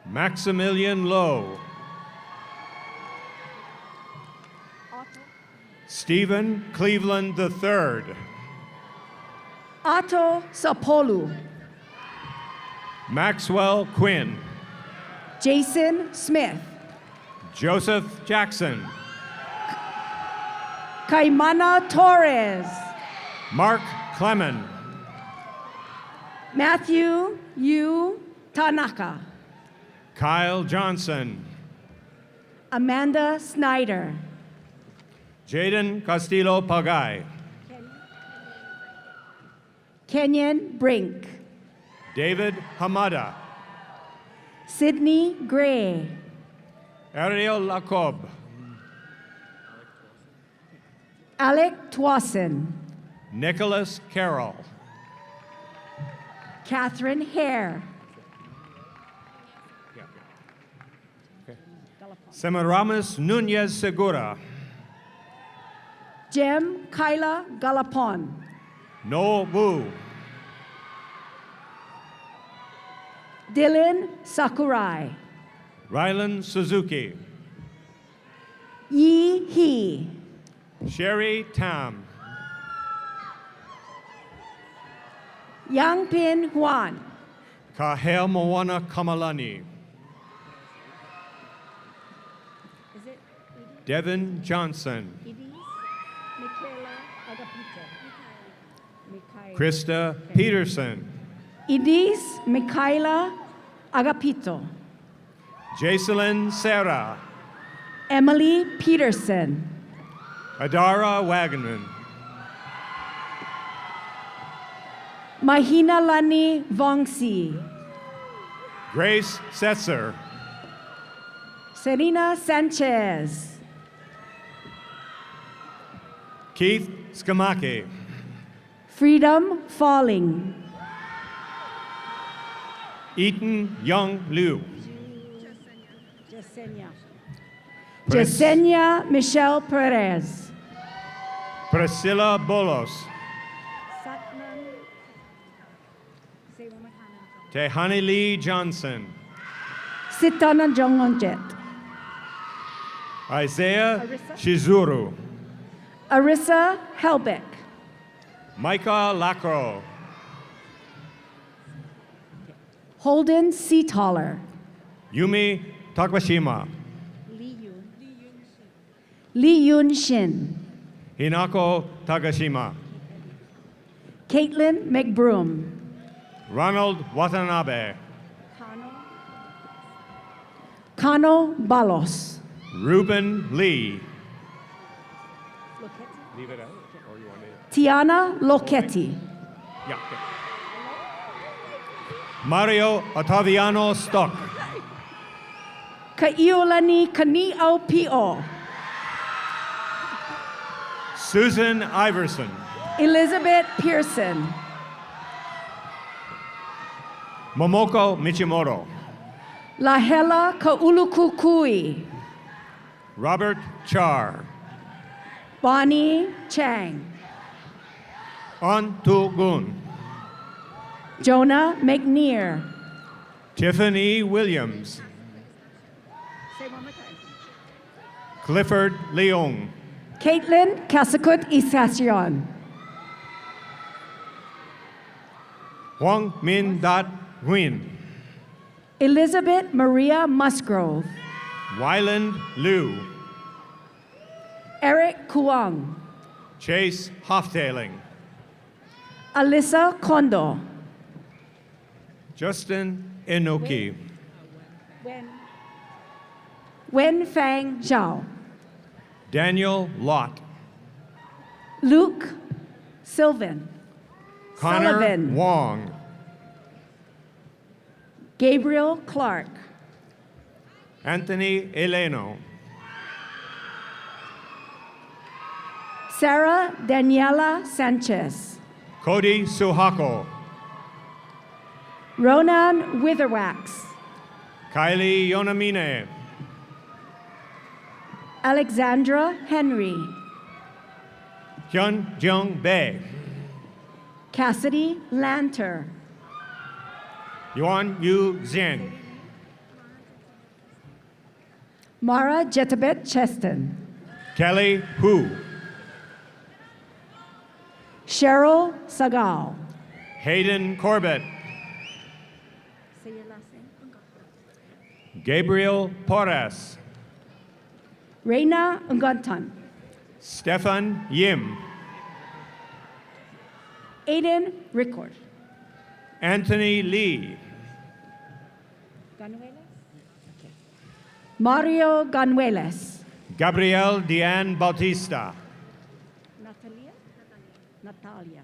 Maximilian Lowe. Stephen Cleveland III. Otto Sapolu. Maxwell Quinn. Jason Smith. Joseph Jackson. Caimana Torres. Mark Clement. Matthew Yu Tanaka. Kyle Johnson. Amanda Snyder. Jaden Castillo Pagay. Kenyon Brink. David Hamada. Sydney Gray. Ariel Lacob. Alec Twasson. Nicholas Carroll. Catherine Hare. Semiramis Nunez Segura. Jem Kyla Galapon. No Wu. Dylan Sakurai. Rylan Suzuki. Yi He. Sherry Tam. Yang Pin Huan. Kahel Moana Kamalani. Devin Johnson. Krista Peterson. Idis Michaela Agapito. Jacelyn Serra. Emily Peterson. Adara Wagonman. Mahina Lani Vongsi. Grace Setzer. Serena Sanchez. Keith Skamake. Freedom Falling. Eaton Young Liu. Jasenia Michelle Perez. Priscilla Bolos. Tehani Lee Johnson. Sitana Jongonjet. Isaiah Shizuru. Arissa Helbeck. Micah Lacro. Holden Seataller. Yumi Takashima. Lee Yun Shin. Hinako Takashima. Caitlin McBroom. Ronald Watanabe. Kano Balos. Ruben Lee. Tiana Lochetti. Yeah. Mario Ottaviano Stock. Kaiolani Kani'o Pio. Susan Iverson. Elizabeth Pearson. Momoko Michimoto. Lahela Kaulukukui. Robert Char. Bonnie Chang. On Tu Gun. Jonah McNear. Tiffany Williams. Clifford Leung. Caitlin Kasakut Isacion. Huang Min Dat Nguyen. Elizabeth Maria Musgrove. Wyland Liu. Eric Kuang. Chase Hoftailing. Alyssa Kondo. Justin Inoki. Wen Fang Zhao. Daniel Lott. Luke Sylvan. Connor Sullivan. Wong. Gabriel Clark. Anthony Eleno. Sarah Daniela Sanchez. Cody Suhako. Ronan Witherwax. Kylie Yonamine. Alexandra Henry. Hyun Jung Bae. Cassidy Lanter. Yuan Yu Zheng. Mara Jetabet Cheston. Kelly Hu. Cheryl Sagal. Hayden Corbett. Gabriel Porras. Reina Ngontan. Stefan Yim. Aiden Rickord. Anthony Lee. Mario Ganueles. Gabriel Diane Bautista. Natalia.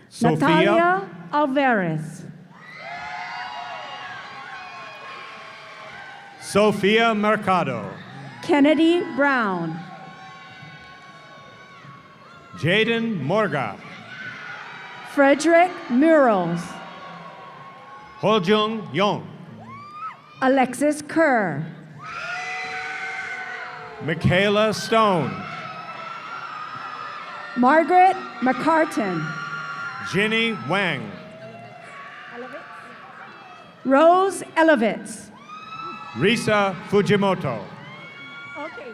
Sophia. Natalia Alvarez. Sophia Mercado. Kennedy Brown. Jaden Morga. Frederick Murals. Hojung Yong. Alexis Kerr. Michaela Stone. Margaret McCartan. Ginny Wang. Rose Elovitz. Risa Fujimoto. Okay,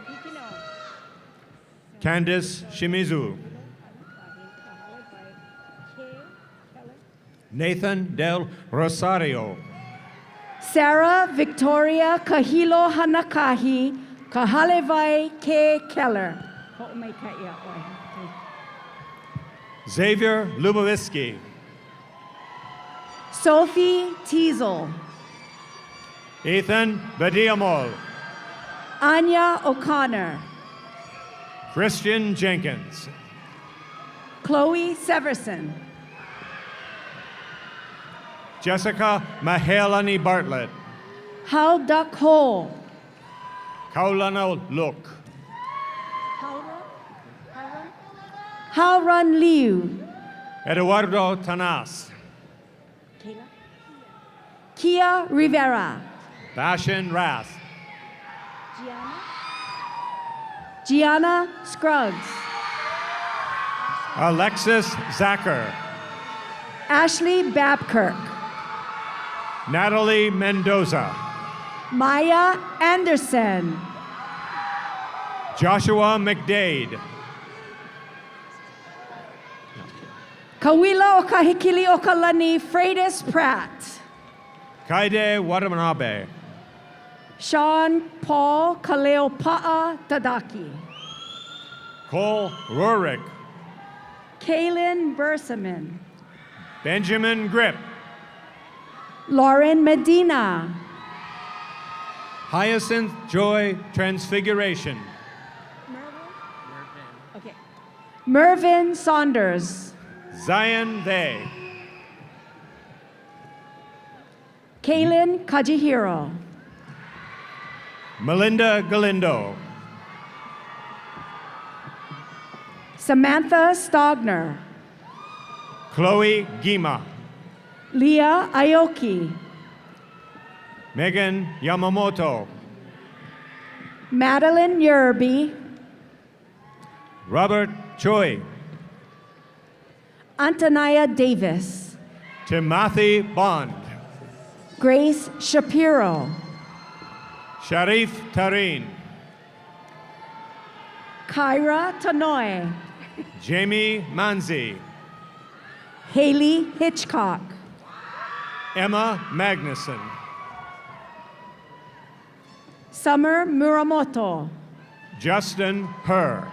Candice Shimizu. Nathan Del Rosario. Sarah Victoria Kahilo Hanakahi. Kahalevai K. Keller. Xavier Lubowiski. Sophie Teasel. Ethan Badiamol. Anya O'Connor. Christian Jenkins. Chloe Severson. Jessica Mahelani Bartlett. Hao Duck Ho. Kaulano Luk. Hao Run Liu. Eduardo Tanas. Kia Rivera. Bashan Ras. Gianna Scruggs. Alexis Zacher. Ashley Babkirk. Natalie Mendoza. Maya Anderson. Joshua McDade. Kawila o Kahikili o Kalani Freitas Pratt. Kaide Watanabe. Sean Paul Kaleopa'a Tadaki. Cole Rorick. Kaylin Bersamin. Benjamin Grip. Lauren Medina. Hyacinth Joy Transfiguration. Mervyn Saunders. Zion Day. Kaylin Kajihiro. Melinda Galindo. Samantha Stogner. Chloe Gima. Leah Aoki. Megan Yamamoto. Madeline Yerby. Robert Choi. Antonia Davis. Timothy Bond. Grace Shapiro. Sharif Tareen. Kyra Tanoy. Jamie Manzi. Haley Hitchcock. Emma Magnuson. Summer Muramoto. Justin Herr.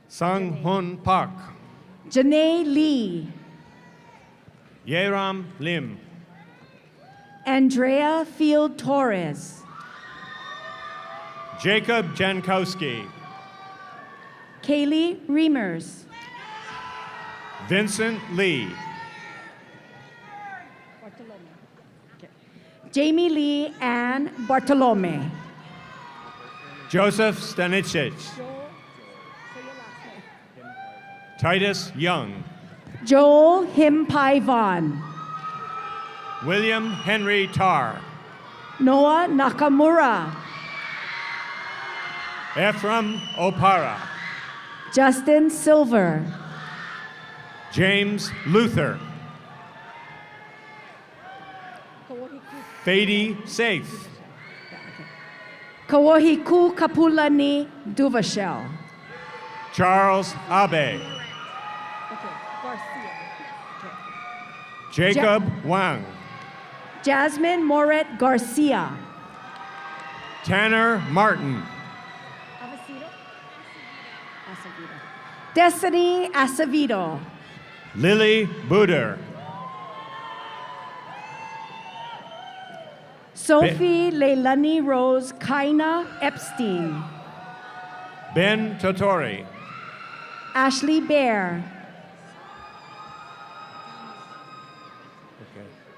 Sang Hun Park. Janae Lee. Yeram Lim. Andrea Field Torres. Jacob Jankowski. Kaylee Reimers. Vincent Lee. Jamie Lee Ann Bartolome. Joseph Stanicic. Titus Young. Joel Himpai Vaughn. William Henry Tarr. Noah Nakamura. Ephraim Opara. Justin Silver. James Luther. Fady Safe. Kawahiku Kapulani Duvashel. Charles Abe. Jacob Wang. Jasmine Moret Garcia. Tanner Martin. Destiny Acevedo. Lily Buder. Sophie Leilani Rose Kaina Epstein. Ben Totori. Ashley Bear.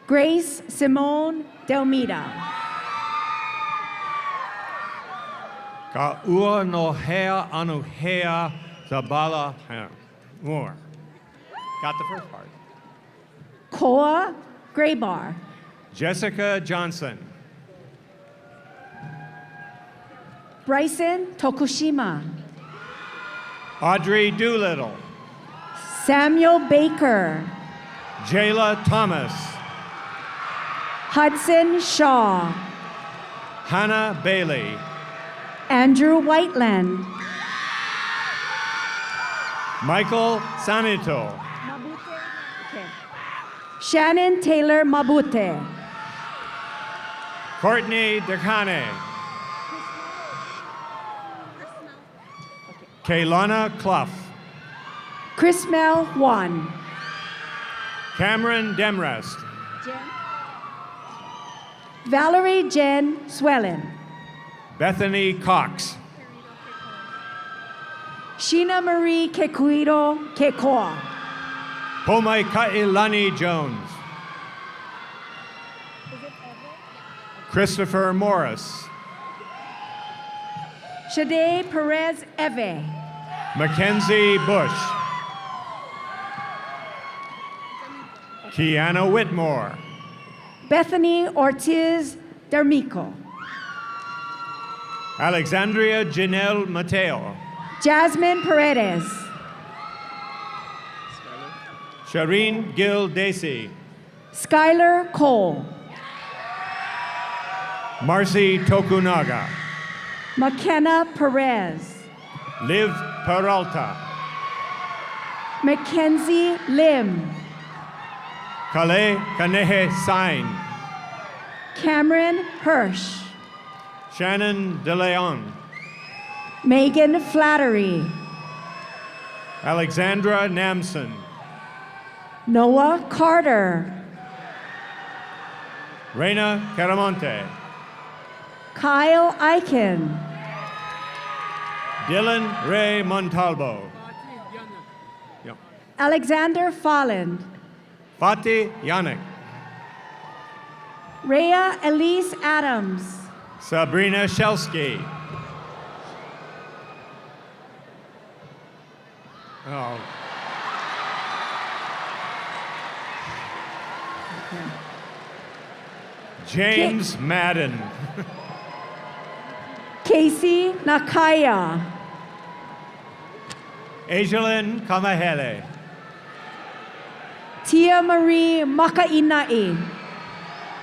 Grace Simone Delmida. Ka ua no hea anu hea zabala more. Got the first part. Koa Graybar. Jessica Johnson. Bryson Tokushima. Audrey Doolittle. Samuel Baker. Jayla Thomas. Hudson Shaw. Hannah Bailey. Andrew Whiteland. Michael Sanito. Shannon Taylor Mabute. Courtney DeCane. Kaylana Clough. Chrismel Juan. Cameron Demrest. Valerie Jen Swellen. Bethany Cox. Sheena Marie Kekuiro Kekoa. Pomai Kailani Jones. Christopher Morris. Shade Perez Eve. Mackenzie Bush. Kiana Whitmore. Bethany Ortiz D'Armico. Alexandria Janelle Mateo. Jasmine Paredes. Shireen Gill Dacey. Skylar Cole. Marcy Tokunaga. McKenna Perez. Liv Peralta. Mackenzie Lim. Kale Kanehe Sain. Cameron Hirsch. Shannon De Leon. Megan Flattery. Alexandra Namson. Noah Carter. Reina Caramonte. Kyle Eichen. Dylan Ray Montalvo. Yep. Alexander Folland. Fatih Yannick. Rhea Elise Adams. Sabrina Shelsky. Oh. James Madden. Casey Nakaya. Ajalyn Kamahele. Tia Marie Makainai.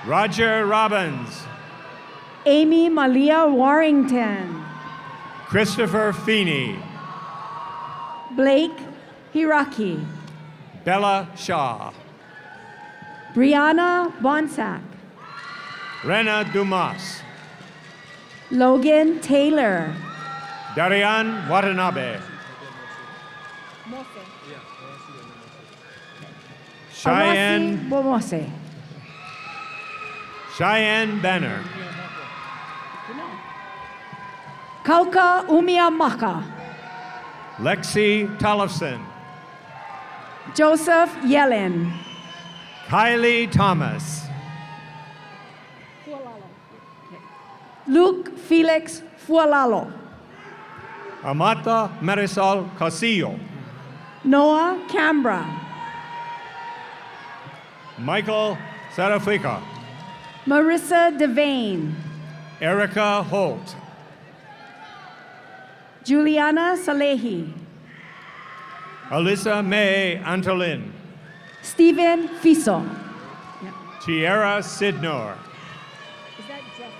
Roger Robbins. Amy Malia Warrington. Christopher Feeney. Blake Hiraki. Bella Shaw. Brianna Bonsack. Rena Dumas. Logan Taylor. Darian Watanabe. Cheyenne Bomose. Cheyenne Banner. Kauka Umiamaka. Lexi Tollefson. Joseph Yellen. Kylie Thomas. Luke Felix Fualalo. Amata Marisol Casillo. Noah Cambra. Michael Sarafica. Marissa Devane. Erica Holt. Juliana Salehi. Alyssa May Antolin. Stephen Fiso. Tierra Sidnor. Is that Jesse?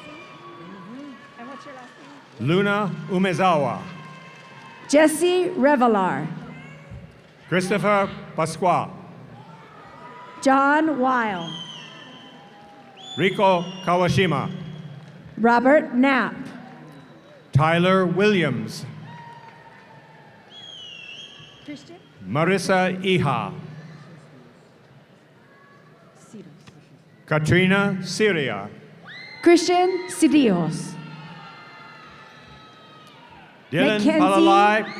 And what's your last name? Luna Umezawa. Jesse Revelar. Christopher Pasquale. John Weil. Rico Kawashima. Robert Knapp. Tyler Williams. Christian Marissa Iha. Katrina Syria. Christian Sidios. Dylan Mackenzie- Palalai.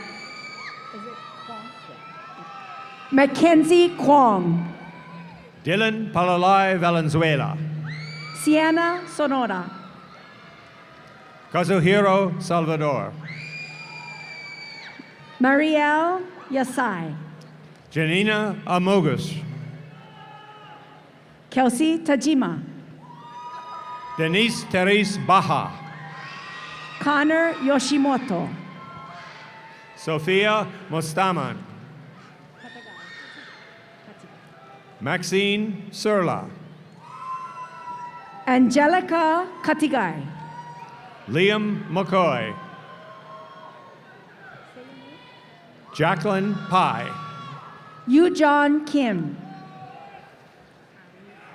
Mackenzie Kwong. Dylan Palalai Valenzuela. Sienna Sonora. Kazuhiro Salvador. Marielle Yasai. Janina Amogus. Kelsey Tajima. Denise Therese Baja. Connor Yoshimoto. Sophia Mostaman. Maxine Surla. Angelica Katigai. Liam McCoy. Jacqueline Pye. Yu John Kim.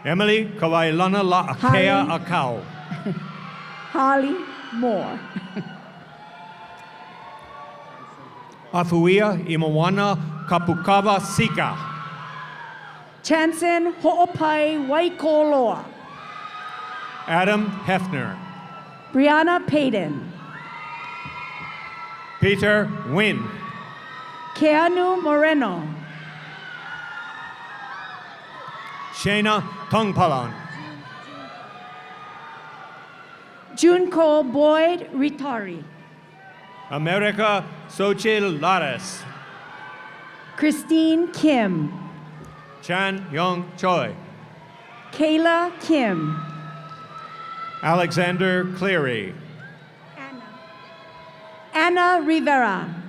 Emily Kawailana La Akea Holly. Akau. Holly Moore. Afuia Imawana Kapukawa Sika. Chanson Ho'opai Waikoloa. Adam Hefner. Brianna Payton. Peter Wynn. Keanu Moreno. Shayna Tongpalan. Junko Boyd Ritari. America Xochitl Lares. Christine Kim. Chan Yong Choi. Kayla Kim. Alexander Cleary. Anna Rivera.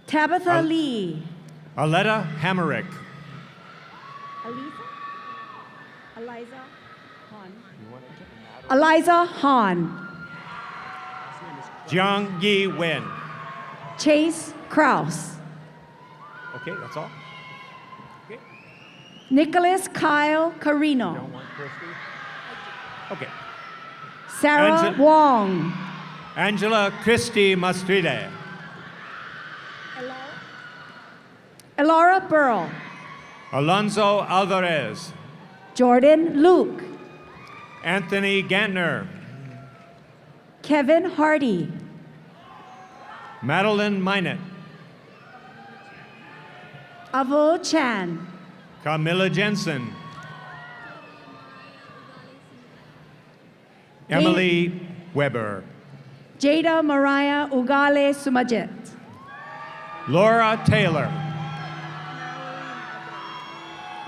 Tabitha Lee. Aletta Hamerick. Eliza? Eliza Hahn. Jiang Yi Wen. Chase Kraus. Okay, that's all. Nicholas Kyle Carino. Okay. Sarah Wong. Angela Christie Mastride. Elora Burl. Alonso Alvarez. Jordan Luke. Anthony Gantner. Kevin Hardy. Madeline Minot. Avo Chan. Camilla Jensen. Emily Weber. Jada Mariah Ugale Sumajit. Laura Taylor.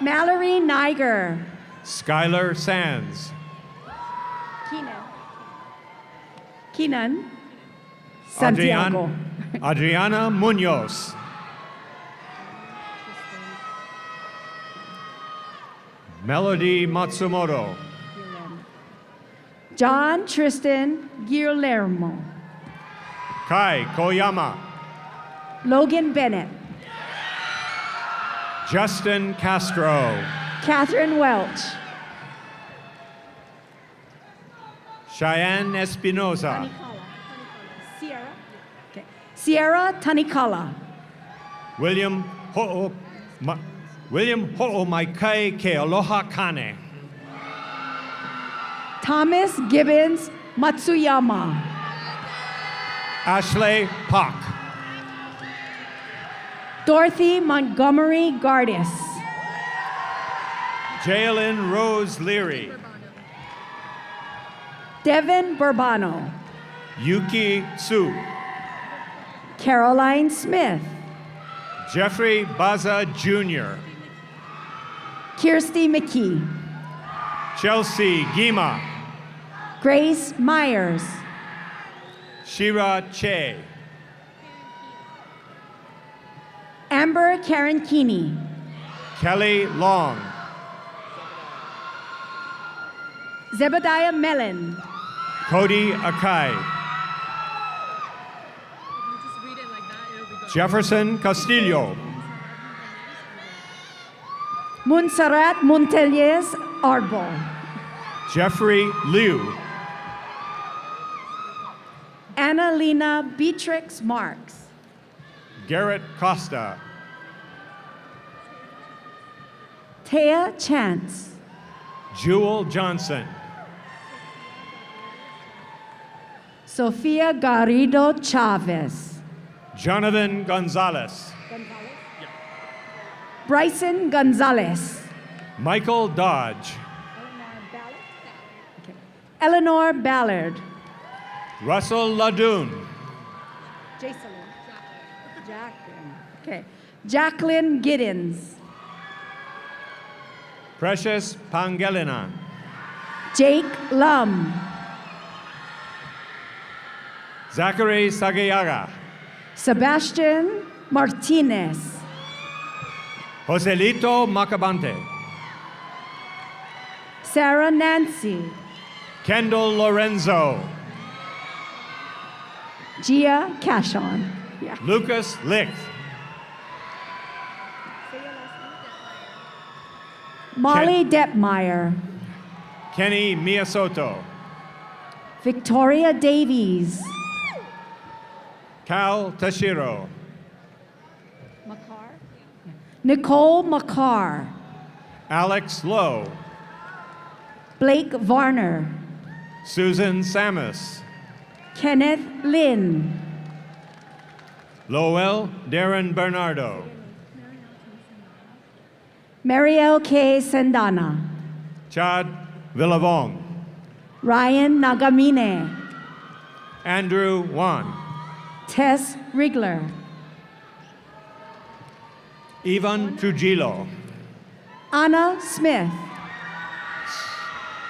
Mallory Niger. Skylar Sands. Keenan. Santiago. Adriana Munoz. Melody Matsumoto. John Tristan Guillermo. Kai Koyama. Logan Bennett. Justin Castro. Catherine Welch. Cheyenne Espinosa. Sierra Tanikala. William Ho'o Maikai Ke Aloha Kane. Thomas Gibbons Matsuyama. Ashley Pak. Dorothy Montgomery Gardis. Jalen Rose Leary. Devin Burbano. Yuki Su. Caroline Smith. Jeffrey Baza Jr. Kirsty McKee. Chelsea Gima. Grace Myers. Shira Che. Amber Karen Keeney. Kelly Long. Zebediah Mellon. Cody Akai. Jefferson Castillo. Montserrat Monteliers Arbol. Jeffrey Liu. Annalena Beatrix Marks. Garrett Costa. Taya Chance. Jewel Johnson. Sofia Garrido Chavez. Jonathan Gonzalez. Bryson Gonzalez. Michael Dodge. Eleanor Ballard. Russell Ladoon. Jacqueline Giddens. Precious Pangelinan. Jake Lum. Zachary Sagayaga. Sebastian Martinez. Joselito Macabante. Sarah Nancy. Kendall Lorenzo. Gia Cashon. Yeah. Lucas Licht. Molly Detmeyer. Kenny Miyasoto. Victoria Davies. Cal Tashiro. Nicole McCarr. Alex Lowe. Blake Varner. Susan Samus. Kenneth Lynn. Lowell Darren Bernardo. Mariel K. Sendana. Chad Villavong. Ryan Nagamine. Andrew Wan. Tess Rigler. Ivan Trujillo. Anna Smith.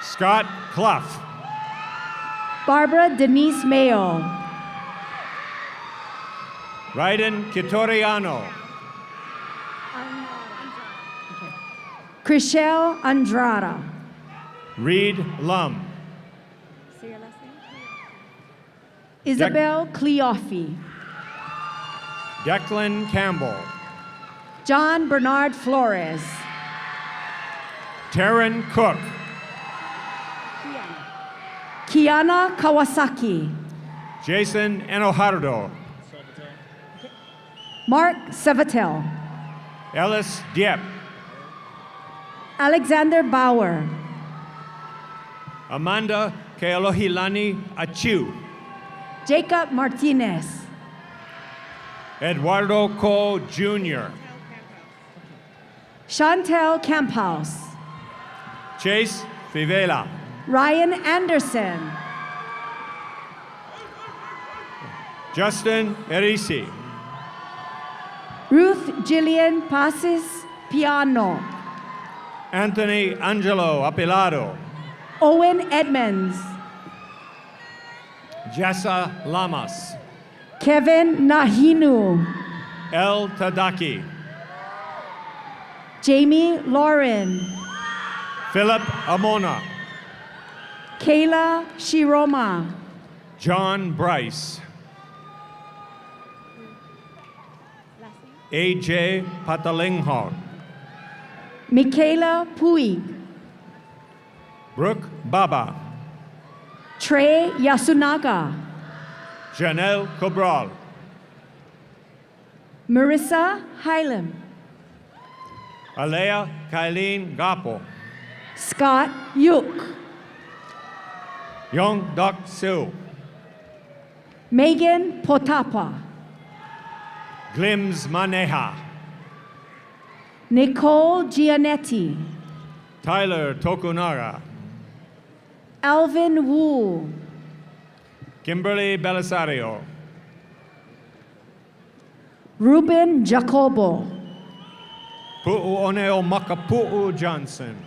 Scott Clough. Barbara Denise Mayo. Raiden Kitoriano. Chriselle Andrada. Reed Lum. Say your last name. Isabel Cleoffe. Declan Campbell. John Bernard Flores. Taryn Cook. Kiana Kawasaki. Jason Enojardo. Mark Sevatel. Ellis Dieppe. Alexander Bauer. Amanda Kealohilani Achiu. Jacob Martinez. Eduardo Co. Jr. Chantel Camphouse. Chase Fivela. Ryan Anderson. Justin Erisi. Ruth Jillian Pasis Piano. Anthony Angelo Apilado. Owen Edmonds. Jessa Lamas. Kevin Nahinu. El Tadaki. Jamie Lauren. Philip Amona. Kayla Shiroma. John Bryce. AJ Patalingho. Michaela Puig. Brooke Baba. Trey Yasunaga. Janelle Cabral. Marissa Hylam. Alea Kylene Gapo. Scott Yuk. Young Dok Siu. Megan Potapa. Glims Maneha. Nicole Gianetti. Tyler Tokunaga. Alvin Wu. Kimberly Belisario. Ruben Jacobo. Pu'uoneo Makapu'u Johnson.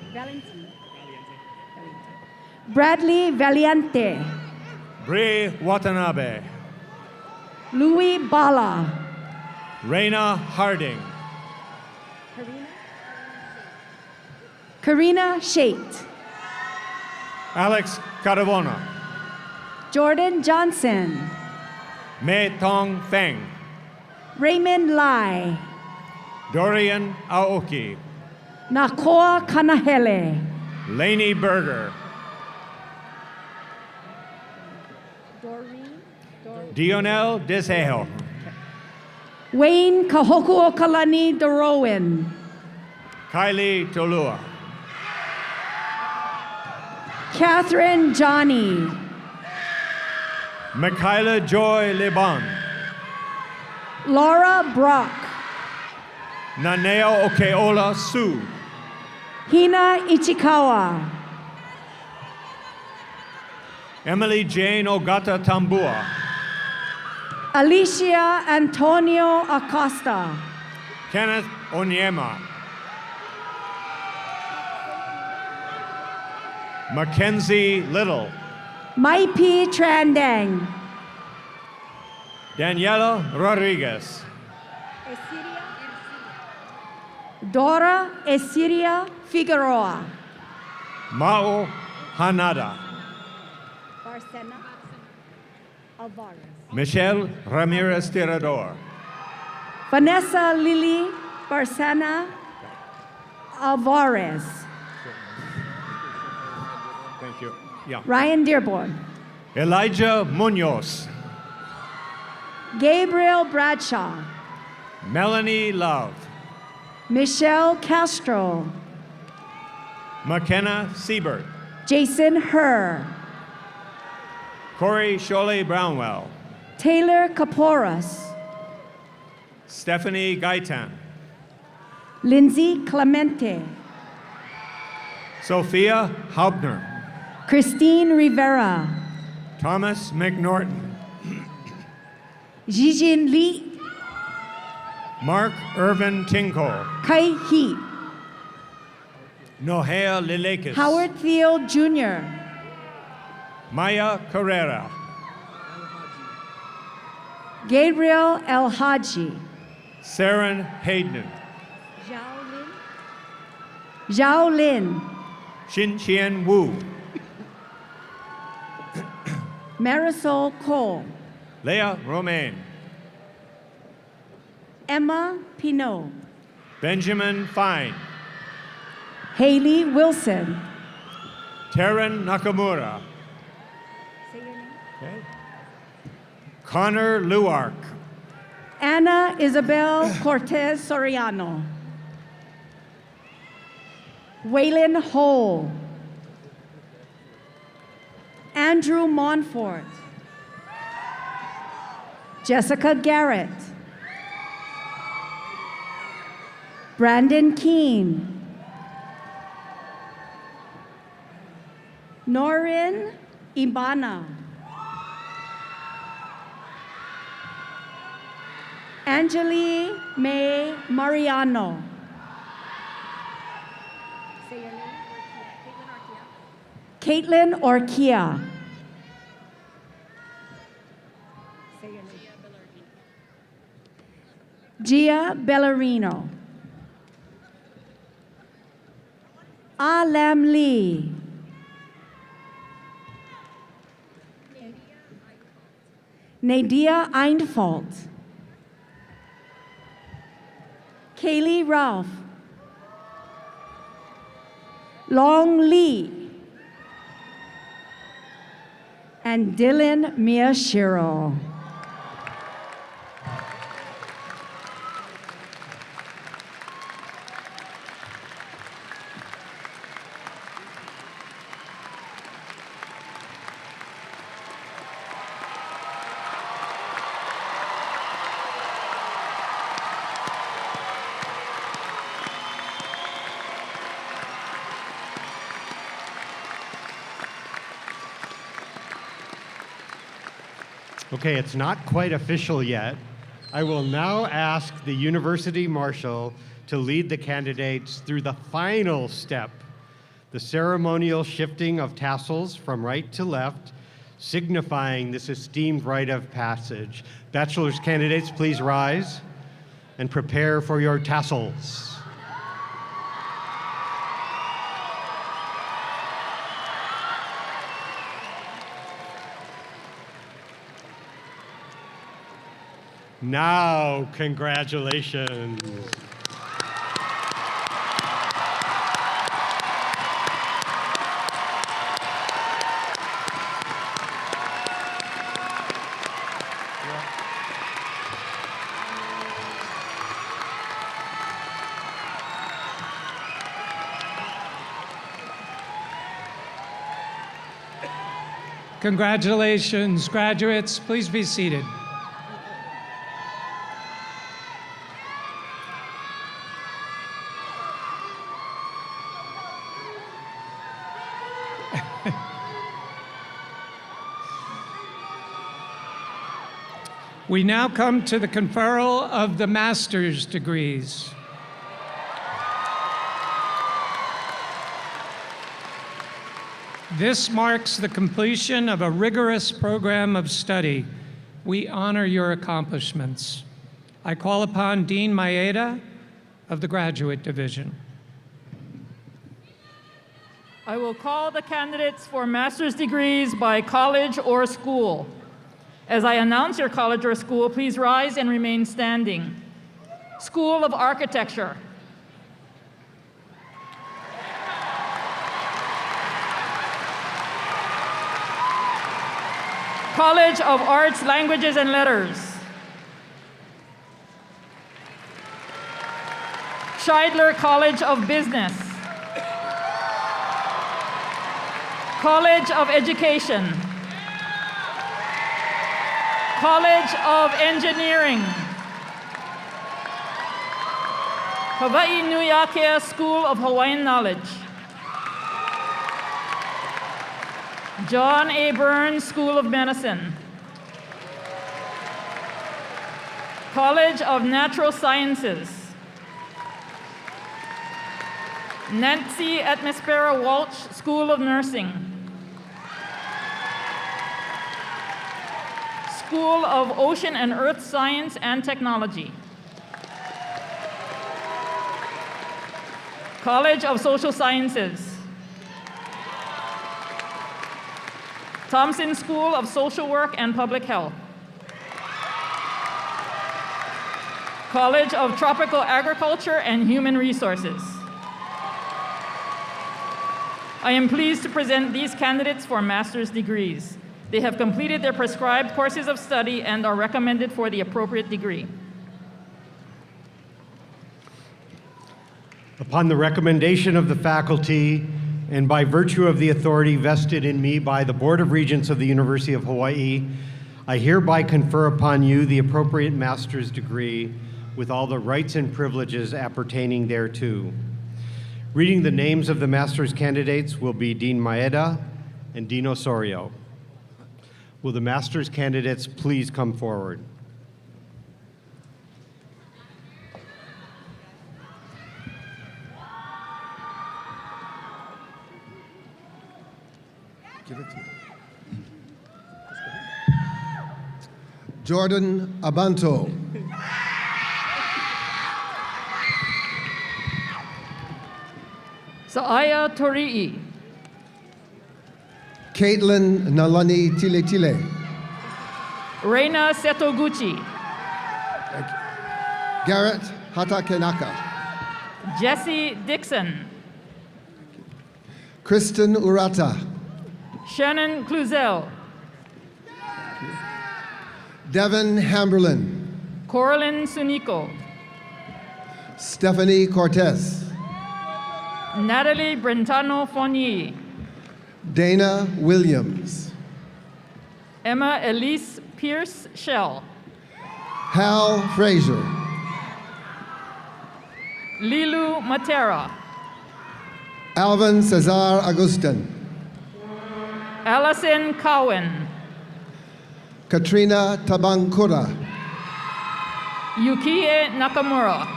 Bradley Valiente. Bree Watanabe. Louis Bala. Raina Harding. Karina Shate. Alex Caravona. Jordan Johnson. Mei Tong Feng. Raymond Lai. Dorian Aoki. Nakoa Kanahele. Lainey Berger. Dionel Desejo. Wayne Kahoku Okalani Dorowen. Kylie Tolua. Catherine Johnny. Michaela Joy Liban. Laura Brock. Naneo Okeola Sue. Hina Ichikawa. Emily Jane Ogata Tambua. Alicia Antonio Acosta. Kenneth Onyema. Mackenzie Little. Maipi Trandang. Daniela Rodriguez. Dora Esiria Figueroa. Mao Hanada. Barcena Alvarez. Michelle Ramirez Tirador. Vanessa Lily Barcena Alvarez. Thank you. Yeah. Ryan Dearborn. Elijah Munoz. Gabriel Bradshaw. Melanie Love. Michelle Castro. McKenna Siebert. Jason Herr. Corey Sholey Brownwell. Taylor Kaporas. Stephanie Gaitan. Lindsay Clemente. Sophia Haubner. Christine Rivera. Thomas McNorton. Jijin Lee. Mark Irvin Tinko. Kai He. Nohea Lilekis. Howard Thiel Jr. Maya Carrera. Gabriel El Haji. Saren Hayden. Zhao Lin. Shin Chien Wu. Marisol Cole. Leah Romaine. Emma Pinault. Benjamin Fine. Haley Wilson. Taryn Nakamura. Say your name. Okay. Connor Luark. Ana Isabel Cortez Soriano. Waylon Hole. Andrew Montfort. Jessica Garrett. Brandon Keene. Norin Ibana. Angeli May Mariano. Say your name. Caitlin Orkia. Say your name. Gia Bellarino. Alam Lee. Nadia Eindfalt. Kaylee Ralph. Long Lee. And Dylan Miyashiro. Okay, it's not quite official yet. I will now ask the University Marshal to lead the candidates through the final step, the ceremonial shifting of tassels from right to left, signifying this esteemed rite of passage. Bachelor's candidates, please rise and prepare for your tassels. Now, congratulations. Congratulations, graduates. Please be seated. We now come to the conferral of the master's degrees. This marks the completion of a rigorous program of study. We honor your accomplishments. I call upon Dean Maeda of the Graduate Division. I will call the candidates for master's degrees by college or school. As I announce your college or school, please rise and remain standing. School of Architecture. College of Arts, Languages, and Letters. Scheidler College of Business. College of Education. College of Engineering. Hawaii Nui School of Hawaiian Knowledge. John A. Burns School of Medicine. College of Natural Sciences. Nancy Atmosphera Walsh School of Nursing. School of Ocean and Earth Science and Technology. College of Social Sciences. Thompson School of Social Work and Public Health. College of Tropical Agriculture and Human Resources. I am pleased to present these candidates for master's degrees. They have completed their prescribed courses of study and are recommended for the appropriate degree. Upon the recommendation of the faculty and by virtue of the authority vested in me by the Board of Regents of the University of Hawaii, I hereby confer upon you the appropriate master's degree with all the rights and privileges appertaining thereto. Reading the names of the master's candidates will be Dean Maeda and Dean Osorio. Will the master's candidates please come forward? Give it to you. Jordan Abanto. Saaya Torii. Caitlin Nalani Tile. Reina Setoguchi. Garrett Hatakenaka. Jesse Dixon. Kristen Urata. Shannon Cluzel. Devin Hamberlin. Coraline Suniko. Stephanie Cortez. Natalie Brentano Fonyi. Dana Williams. Emma Elise Pierce Shell. Hal Frazier. Lilu Matera. Alvin Cesar Agustin. Allison Cowan. Katrina Tabankura. Yukie Nakamura.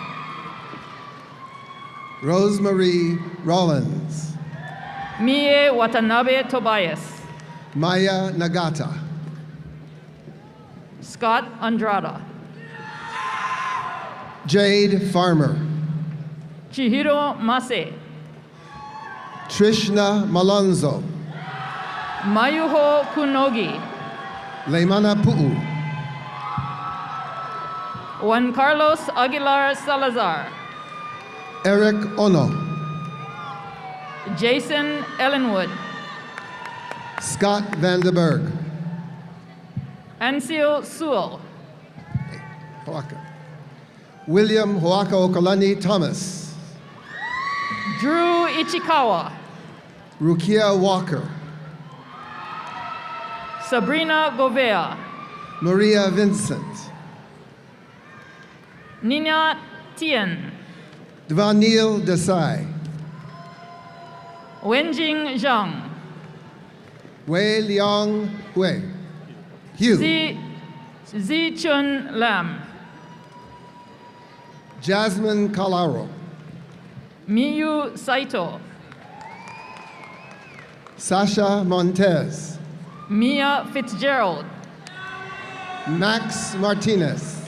Rosemarie Rollins. Mie Watanabe Tobias. Maya Nagata. Scott Andrada. Jade Farmer. Chihiro Mase. Trishna Malonzo. Mayuho Kunogi. Leimana Pu'u. Juan Carlos Aguilar Salazar. Eric Ono. Jason Ellenwood. Scott Vanderberg. Ansel Sewell. Hoaka. William Hoaka Okalani Thomas. Drew Ichikawa. Rukia Walker. Sabrina Govea. Maria Vincent. Nina Tien. Dvanil Desai. Wenjing Zhang. Wei Liang Hui. Hugh. Zi Chun Lam. Jasmine Kalaro. Miyu Saito. Sasha Montez. Mia Fitzgerald. Max Martinez.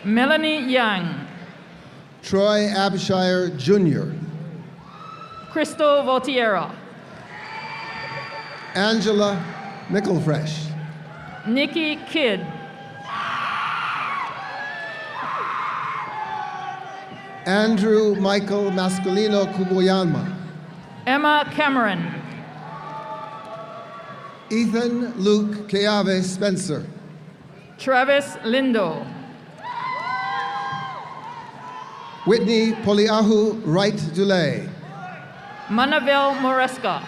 Melanie Yang. Troy Abshire Jr. Crystal Vautiera. Angela Mickelfresh. Nikki Kidd. Andrew Michael Masculino Kuboyama. Emma Cameron. Ethan Luke Keave Spencer. Travis Lindo. Whitney Poliahu Wright Dulay. Manavel Moresca.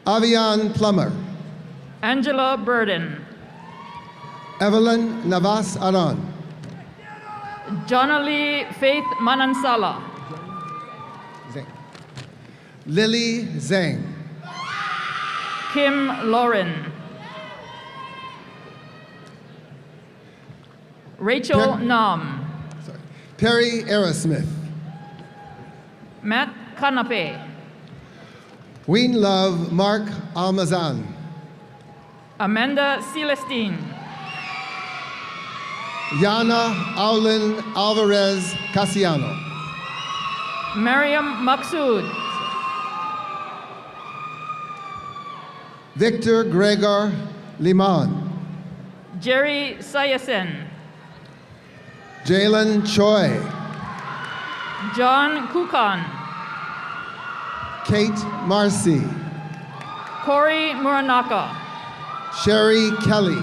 Avian Plummer. Angela Burden. Evelyn Navas Aran. Jonalee Faith Manansala. Lily Zhang. Kim Lauren. Rachel Nam. Perry Aerosmith. Matt Kanape. Ween Love Mark Almazan. Amanda Celestine. Yana Aulin Alvarez Casiano. Mariam Maksud. Victor Gregor Liman. Jerry Sayasen, Jalen Choi. John Kukan, Kate Marcy. Corey Muranaka, Sherry Kelly.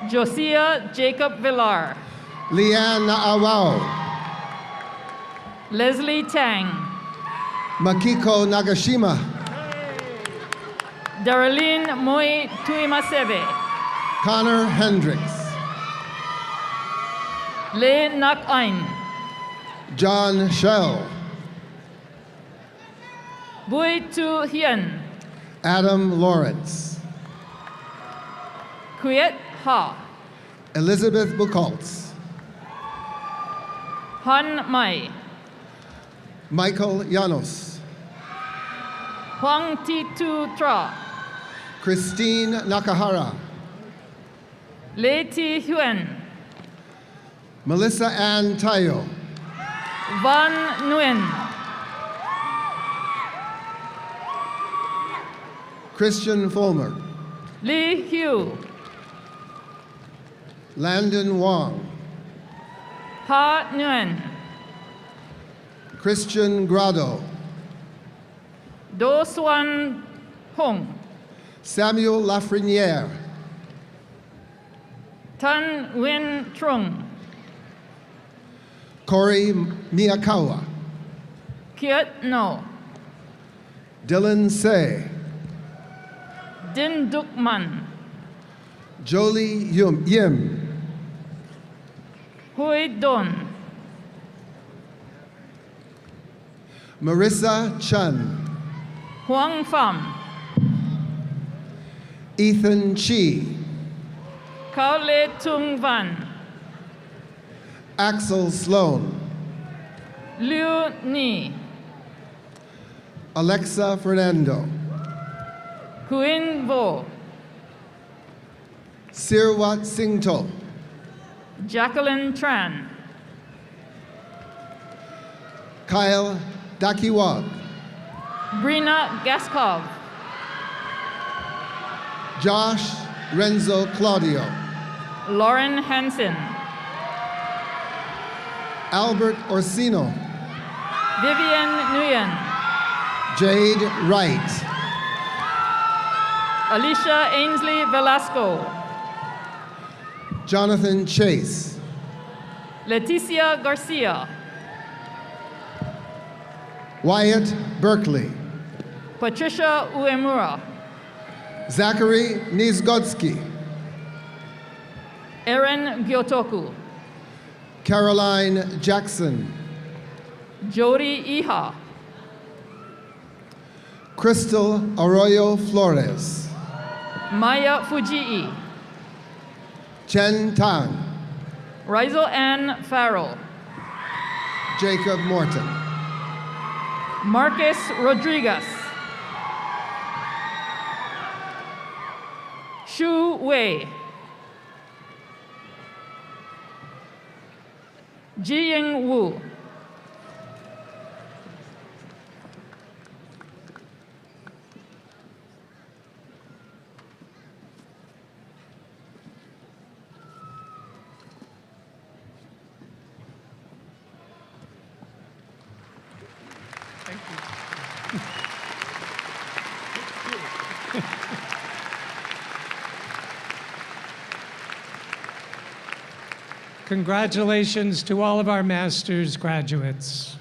Josiah Jacob Villar, Leanne Awao. Leslie Tang, Makiko Nagashima. Darlene Moi Tuimasebe, Connor Hendricks. Le Nak Ain, John Shell. Bui Tu Hien, Adam Lawrence. Kuyet Ha, Elizabeth Buchholz. Han Mai, Michael Llanos. Huang Ti Tu Tra, Christine Nakahara. Le Ti Huen, Melissa Ann Tayo. Van Nguyen, Christian Fulmer. Lee Hugh, Landon Wong. Ha Nguyen, Christian Grado. Do Swan Hong, Samuel Lafreniere. Tan Win Trung, Corey Miyakawa. Kiet No, Dylan Say. Din Duk Man, Jolie Yim. Hui Don, Marissa Chun. Huang Pham, Ethan Chi. Kao Le Tung Van, Axel Sloan. Liu Ni, Alexa Fernando. Huin Vo, Sirwat Singto. Jacqueline Tran, Kyle Dakiwag. Brina Gaskov, Josh Renzo Claudio. Lauren Hansen, Albert Orsino. Vivian Nguyen, Jade Wright. Alicia Ainsley Velasco, Jonathan Chase. Leticia Garcia, Wyatt Berkeley. Patricia Uemura, Zachary Nizgodsky. Erin Gyotoku, Caroline Jackson. Jody Iha, Crystal Arroyo Flores. Maya Fujii, Chen Tang. Rizal Ann Farrell, Jacob Morton. Marcus Rodriguez, Shu Wei, Jiying Wu, Congratulations to all of our master's graduates.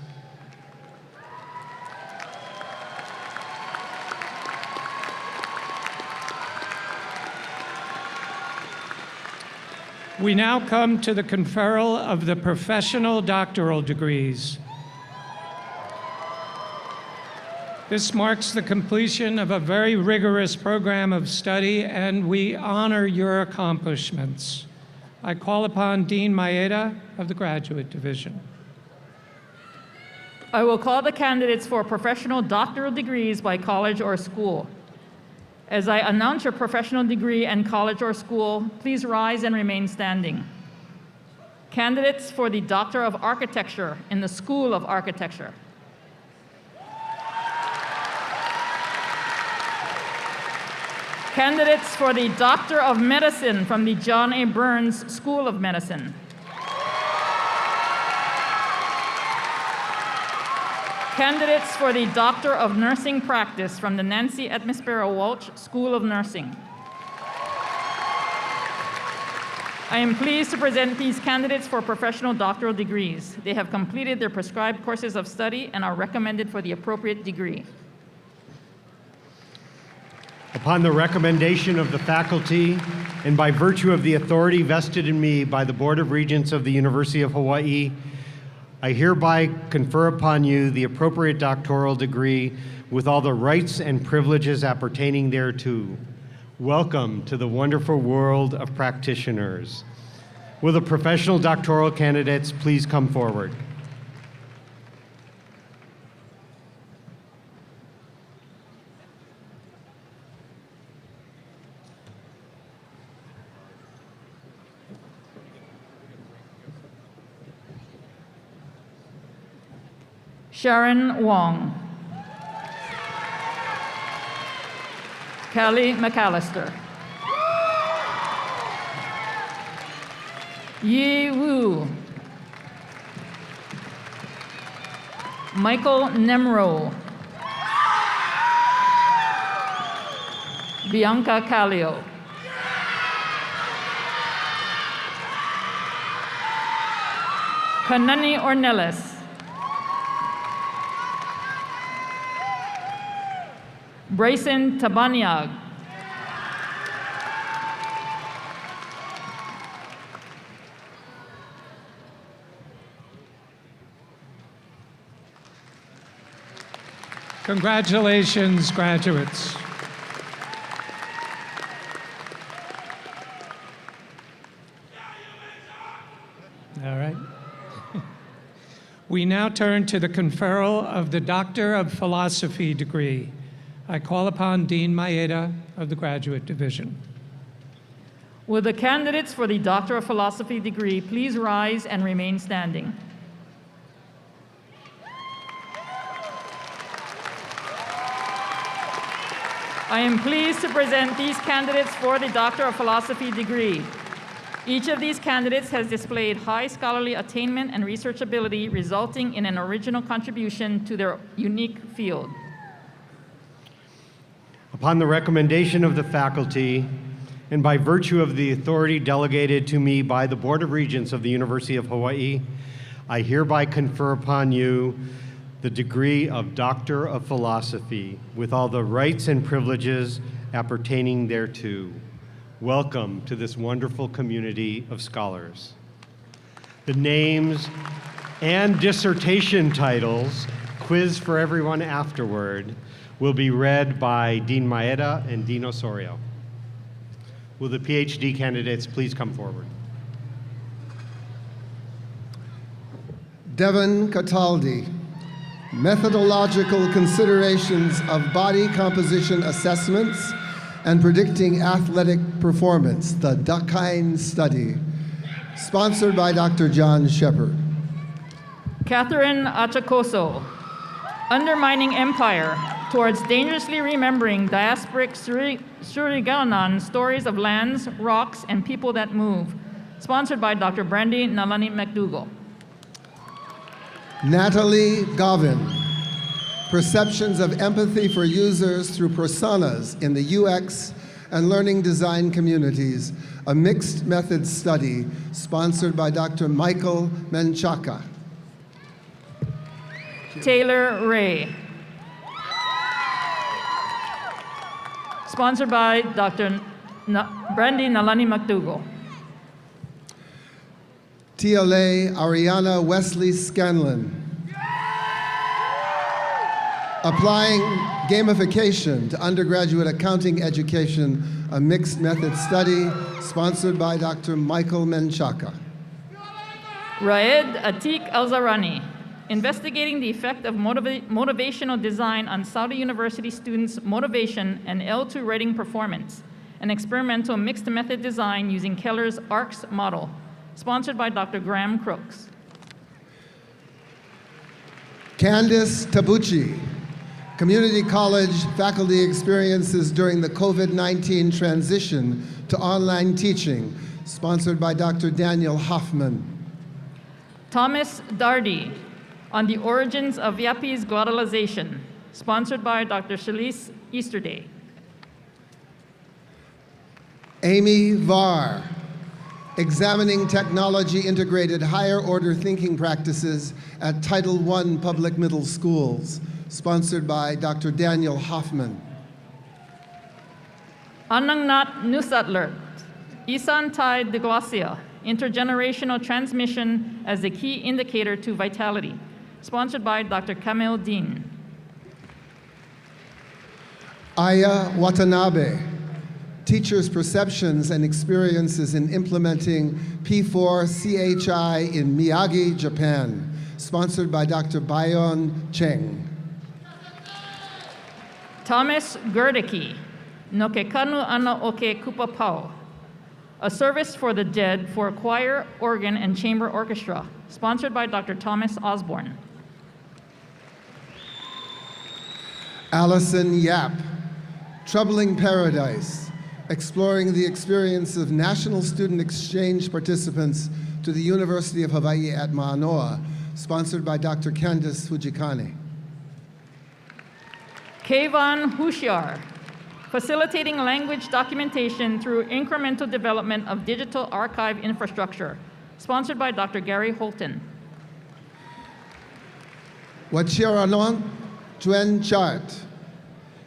We now come to the conferral of the professional doctoral degrees. This marks the completion of a very rigorous program of study, and we honor your accomplishments. I call upon Dean Maeda of the Graduate Division. I will call the candidates for professional doctoral degrees by college or school. As I announce your professional degree and college or school, please rise and remain standing. Candidates for the Doctor of Architecture in the School of Architecture. Candidates for the Doctor of Medicine from the John A. Burns School of Medicine. Candidates for the Doctor of Nursing Practice from the Nancy Atmosphera Walsh School of Nursing. I am pleased to present these candidates for professional doctoral degrees. They have completed their prescribed courses of study and are recommended for the appropriate degree. Upon the recommendation of the faculty and by virtue of the authority vested in me by the Board of Regents of the University of Hawaii, I hereby confer upon you the appropriate doctoral degree with all the rights and privileges appertaining thereto. Welcome to the wonderful world of practitioners. Will the professional doctoral candidates please come forward? Sharon Wong. Kelly McAllister. Yi Wu. Michael Nemro. Bianca Callio. Kanani Ornelas. Brayson Tabanyag. Congratulations, graduates. All right. We now turn to the conferral of the Doctor of Philosophy degree. I call upon Dean Maeda of the Graduate Division. Will the candidates for the Doctor of Philosophy degree please rise and remain standing? I am pleased to present these candidates for the Doctor of Philosophy degree. Each of these candidates has displayed high scholarly attainment and research ability, resulting in an original contribution to their unique field. Upon the recommendation of the faculty, and by virtue of the authority delegated to me by the Board of Regents of the University of Hawaii, I hereby confer upon you the degree of Doctor of Philosophy with all the rights and privileges appertaining thereto. Welcome to this wonderful community of scholars. The names and dissertation titles, quiz for everyone afterward, will be read by Dean Maeda and Dean Osorio. Will the PhD candidates please come forward? Devon Cataldi, Methodological Considerations of Body Composition Assessments and Predicting Athletic Performance, the Dakine Study, sponsored by Dr. John Shepard. Catherine Achacoso, Undermining Empire, Towards Dangerously Remembering Diasporic Surigananon Stories of Lands, Rocks, and People That Move, sponsored by Dr. Brandy Nalani McDougall. Natalie Govin, Perceptions of Empathy for Users Through Personas in the UX and Learning Design Communities, a Mixed Methods Study, sponsored by Dr. Michael Menchaca. Taylor Ray, sponsored by Dr. Brandy Nalani McDougall. TLA Ariana Wesley Scanlon, Applying Gamification to Undergraduate Accounting Education, a Mixed Method Study, sponsored by Dr. Michael Menchaca. Raed Atik Elzarani, Investigating the Effect of Motivational Design on Saudi University Students' Motivation and L2 Rating Performance, an experimental mixed method design using Keller's ARCS model, sponsored by Dr. Graham Crooks. Candice Tabucci, Community college faculty experiences during the COVID-19 transition to online teaching, sponsored by Dr. Daniel Hoffman. Thomas Dardy, on the origins of Yappi's globalization, sponsored by Dr. Shalise Easterday. Amy Varr, examining technology integrated higher order thinking practices at Title I public middle schools, sponsored by Dr. Daniel Hoffman. Anangnat Nusatler, Isan Tai de Glacia, intergenerational transmission as the key indicator to vitality, sponsored by Dr. Kamil Dean. Aya Watanabe, teachers' perceptions and experiences in implementing P4CHI in Miyagi, Japan, sponsored by Dr. Bayon Cheng. Thomas Gerdicke, Nokekanu Ana Oke Kupapau, a service for the dead for choir, organ, and chamber orchestra, sponsored by Dr. Thomas Osborne. Allison Yap, Troubling Paradise, exploring the experience of national student exchange participants to the University of Hawaii at Manoa, sponsored by Dr. Candice Fujikane. Kayvon Hushiar, facilitating language documentation through incremental development of digital archive infrastructure, sponsored by Dr. Gary Holton. Wachiranon Tuen Chart,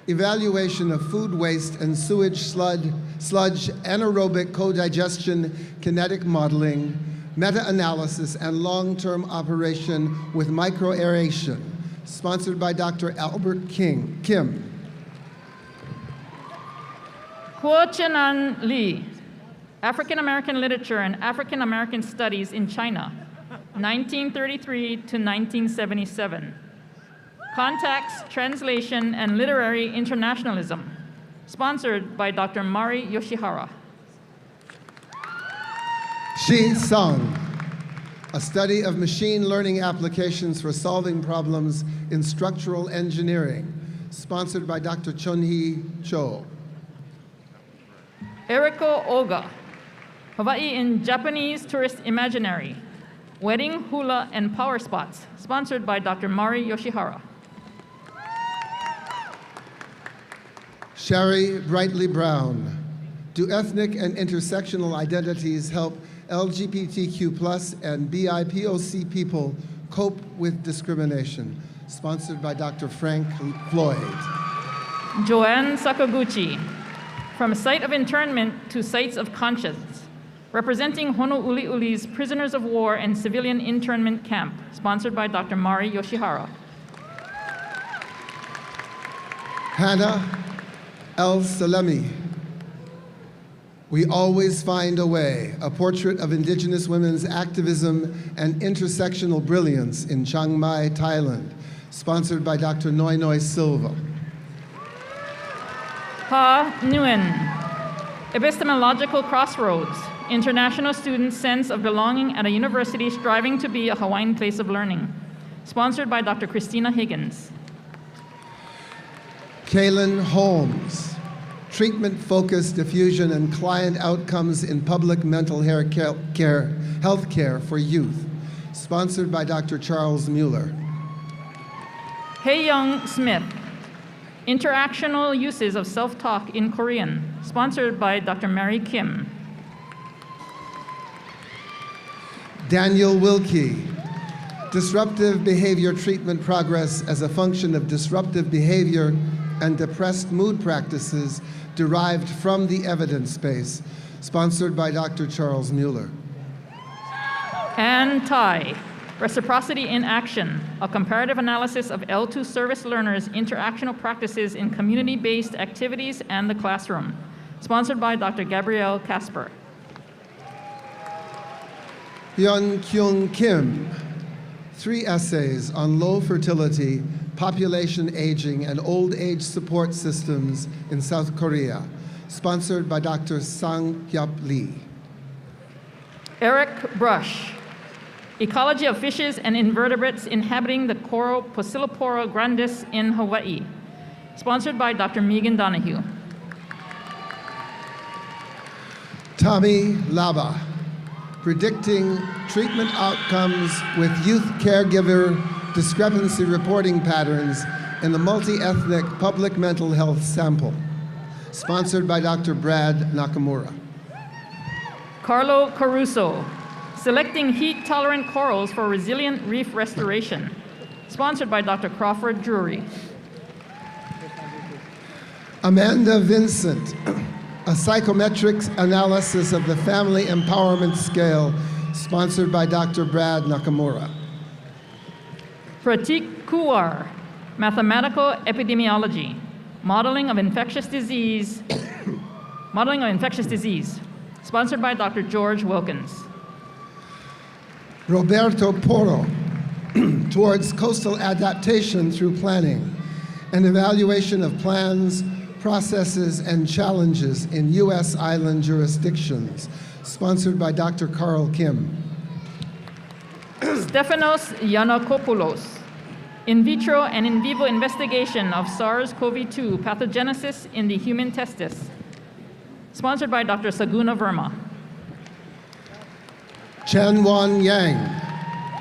evaluation of food waste and sewage sludge anaerobic co-digestion kinetic modeling, meta-analysis, and long-term operation with microaeration, sponsored by Dr. Albert Kim. Kuo Chenan Lee, African American Literature and African American Studies in China, 1933 to 1977. Context, Translation, and Literary Internationalism, sponsored by Dr. Mari Yoshihara. Shi Sung, a study of machine learning applications for solving problems in structural engineering, sponsored by Dr. Chunhee Cho. Eriko Oga, Hawaii in Japanese Tourist Imaginary, Wedding, Hula, and Power Spots, sponsored by Dr. Mari Yoshihara. Sherry Brightly Brown, do ethnic and intersectional identities help LGBTQ+ and BIPOC people cope with discrimination? Sponsored by Dr. Frank Floyd. Joanne Sakaguchi, from site of internment to sites of conscience, representing Honouliuli's prisoners of war and civilian internment camp, sponsored by Dr. Mari Yoshihara. Hannah El Salemi, We Always Find a Way, a portrait of Indigenous women's activism and intersectional brilliance in Chiang Mai, Thailand, sponsored by Dr. Noi Noi Silva. Ha Nguyen, Epistemological Crossroads, international students' sense of belonging at a university striving to be a Hawaiian place of learning, sponsored by Dr. Christina Higgins. Kaylin Holmes, treatment-focused diffusion and client outcomes in public mental health care for youth, sponsored by Dr. Charles Mueller. Hae Young Smith, interactional uses of self-talk in Korean, sponsored by Dr. Mary Kim. Daniel Wilkie, disruptive behavior treatment progress as a function of disruptive behavior and depressed mood practices derived from the evidence base, sponsored by Dr. Charles Mueller. Ann Tai, Reciprocity in Action, a comparative analysis of L2 service learners' interactional practices in community-based activities and the classroom, sponsored by Dr. Gabrielle Casper. Hyun Kyung Kim, 3 essays on low fertility, population aging, and old age support systems in South Korea, sponsored by Dr. Sang Hyap Lee. Eric Brush, Ecology of Fishes and Invertebrates Inhabiting the Coral Poecilopora grandis in Hawaii, sponsored by Dr. Megan Donahue. Tommy Laba, predicting treatment outcomes with youth caregiver discrepancy reporting patterns in the multi-ethnic public mental health sample, sponsored by Dr. Brad Nakamura. Carlo Caruso, selecting heat-tolerant corals for resilient reef restoration, sponsored by Dr. Crawford Drury. Amanda Vincent, a psychometric analysis of the family empowerment scale, sponsored by Dr. Brad Nakamura. Pratik Kuwar, mathematical epidemiology, modeling of infectious disease, sponsored by Dr. George Wilkins. Roberto Porro, towards coastal adaptation through planning, and evaluation of plans, processes, and challenges in U.S. island jurisdictions, sponsored by Dr. Carl Kim. Stefanos Yiannakopoulos, in vitro and in vivo investigation of SARS-CoV-2 pathogenesis in the human testis, sponsored by Dr. Saguna Verma. Chanwan Yang,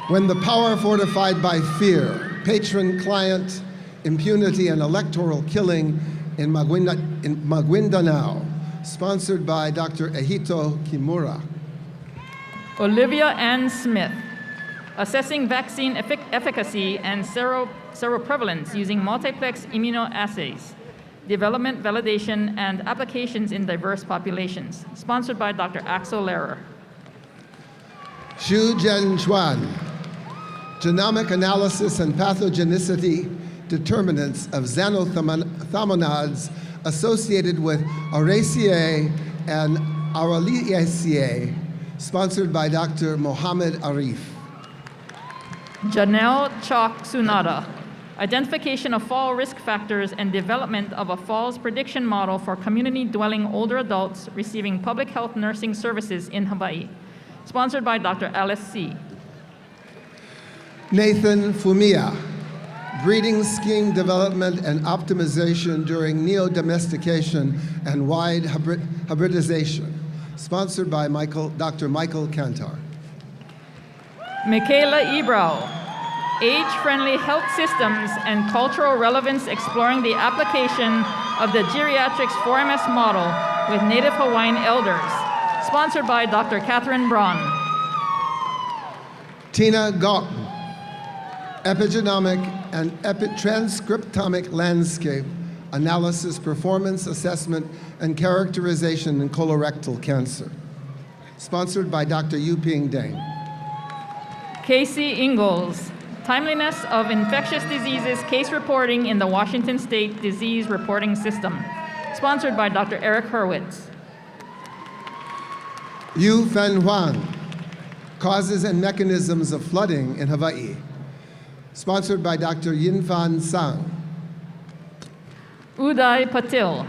when the power fortified by fear, patron-client impunity and electoral killing in Maguindanao, sponsored by Dr. Ehito Kimura. Olivia Ann Smith, assessing vaccine efficacy and seroprevalence using multiplex immunoassays, development, validation, and applications in diverse populations, sponsored by Dr. Axel Lehrer. Xu Zhen Chuan, genomic analysis and pathogenicity determinants of xanothamonids associated with Auraceae and Aureliaceae, sponsored by Dr. Mohammed Arif. Janelle Chalk Sunada, identification of fall risk factors and development of a falls prediction model for community-dwelling older adults receiving public health nursing services in Hawaii, sponsored by Dr. Alice C. Nathan Fumia, breeding scheme development and optimization during neo-domestication and wide hybridization, sponsored by Dr. Michael Kantar. Michaela Ebrau, age-friendly health systems and cultural relevance exploring the application of the geriatrics 4MS model with Native Hawaiian elders, sponsored by Dr. Catherine Braun. Tina Gaughton, epigenomic and transcriptomic landscape analysis, performance assessment, and characterization in colorectal cancer, sponsored by Dr. Yuping Deng. Casey Ingalls, timeliness of infectious diseases case reporting in the Washington State Disease Reporting System, sponsored by Dr. Eric Hurwitz. Yu Fen Huan, causes and mechanisms of flooding in Hawaii, sponsored by Dr. Yinfan Sang. Uday Patil,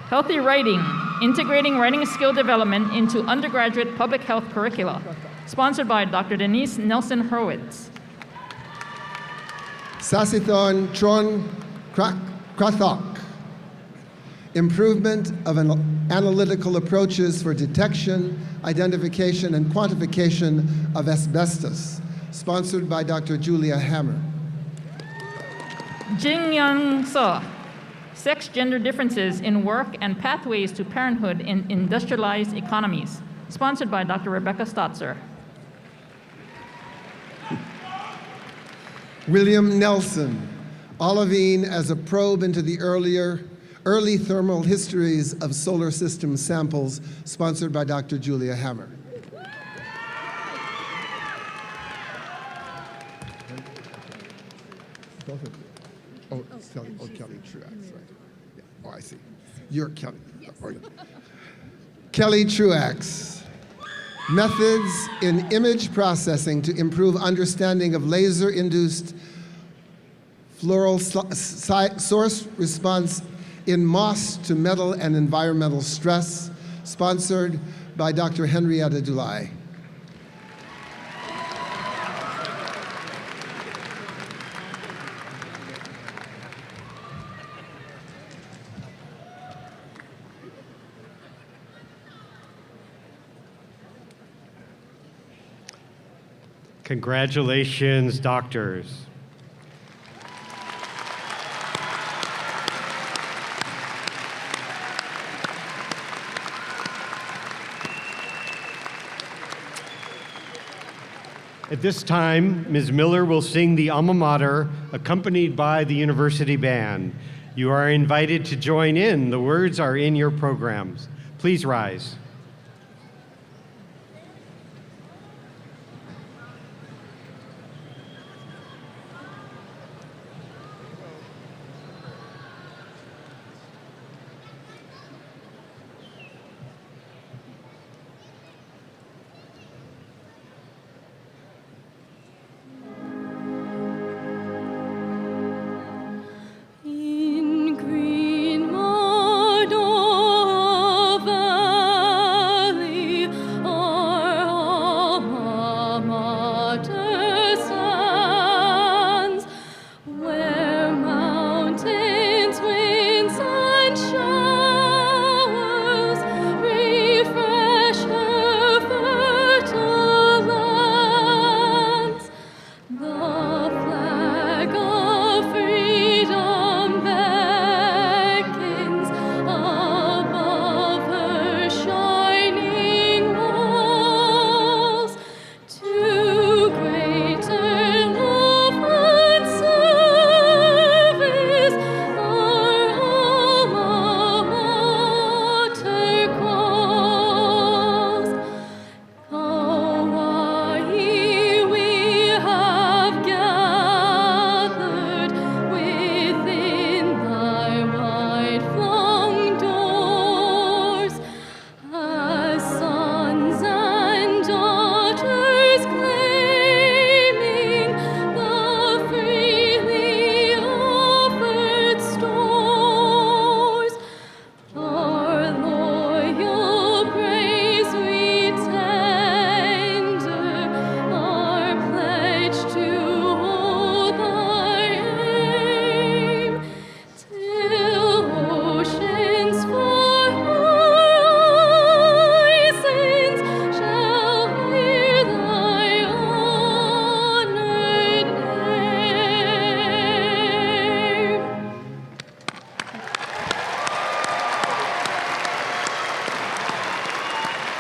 healthy writing, integrating writing skill development into undergraduate public health curricula, sponsored by Dr. Denise Nelson Hurwitz. Sasithorn Tron Krathok, improvement of analytical approaches for detection, identification, and quantification of asbestos, sponsored by Dr. Julia Hammer. Jing Yang Se, sex-gender differences in work and pathways to parenthood in industrialized economies, sponsored by Dr. Rebecca Stotzer. William Nelson, olivine as a probe into the early thermal histories of solar system samples, sponsored by Dr. Julia Hammer. Oh, Kelly Truax, right. Yeah. Oh, I see. You're Kelly. Kelly Truax. Methods in image processing to improve understanding of laser-induced floral source response in moss to metal and environmental stress, sponsored by Dr. Henrietta Dulai. Congratulations, doctors. At this time, Ms. Miller will sing the alma mater accompanied by the university band. You are invited to join in. The words are in your programs. Please rise.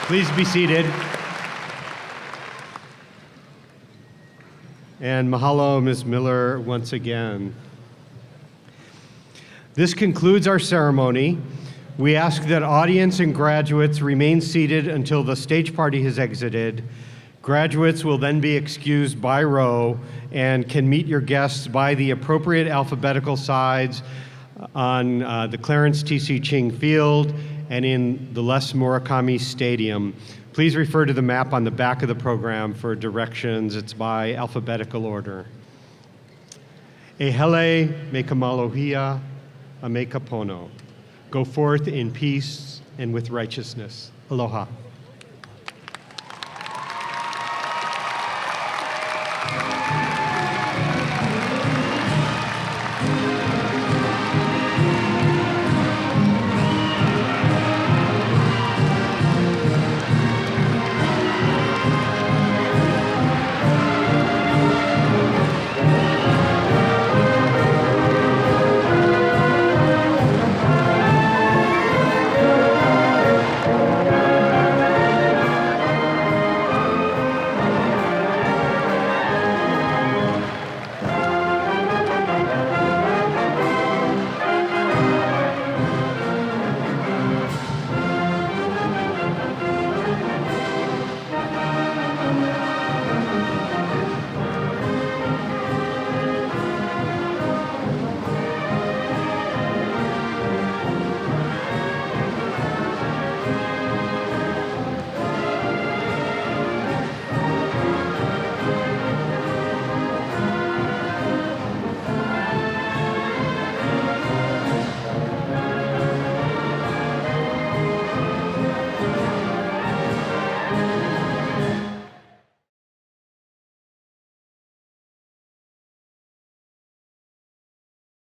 Please be seated. And mahalo, Ms. Miller, once again. This concludes our ceremony. We ask that audience and graduates remain seated until the stage party has exited. Graduates will then be excused by row and can meet your guests by the appropriate alphabetical sides on the Clarence T.C. Ching Field and in the Les Murakami Stadium. Please refer to the map on the back of the program for directions. It's by alphabetical order. E hele me kamalohia a me kapono. Go forth in peace and with righteousness. Aloha.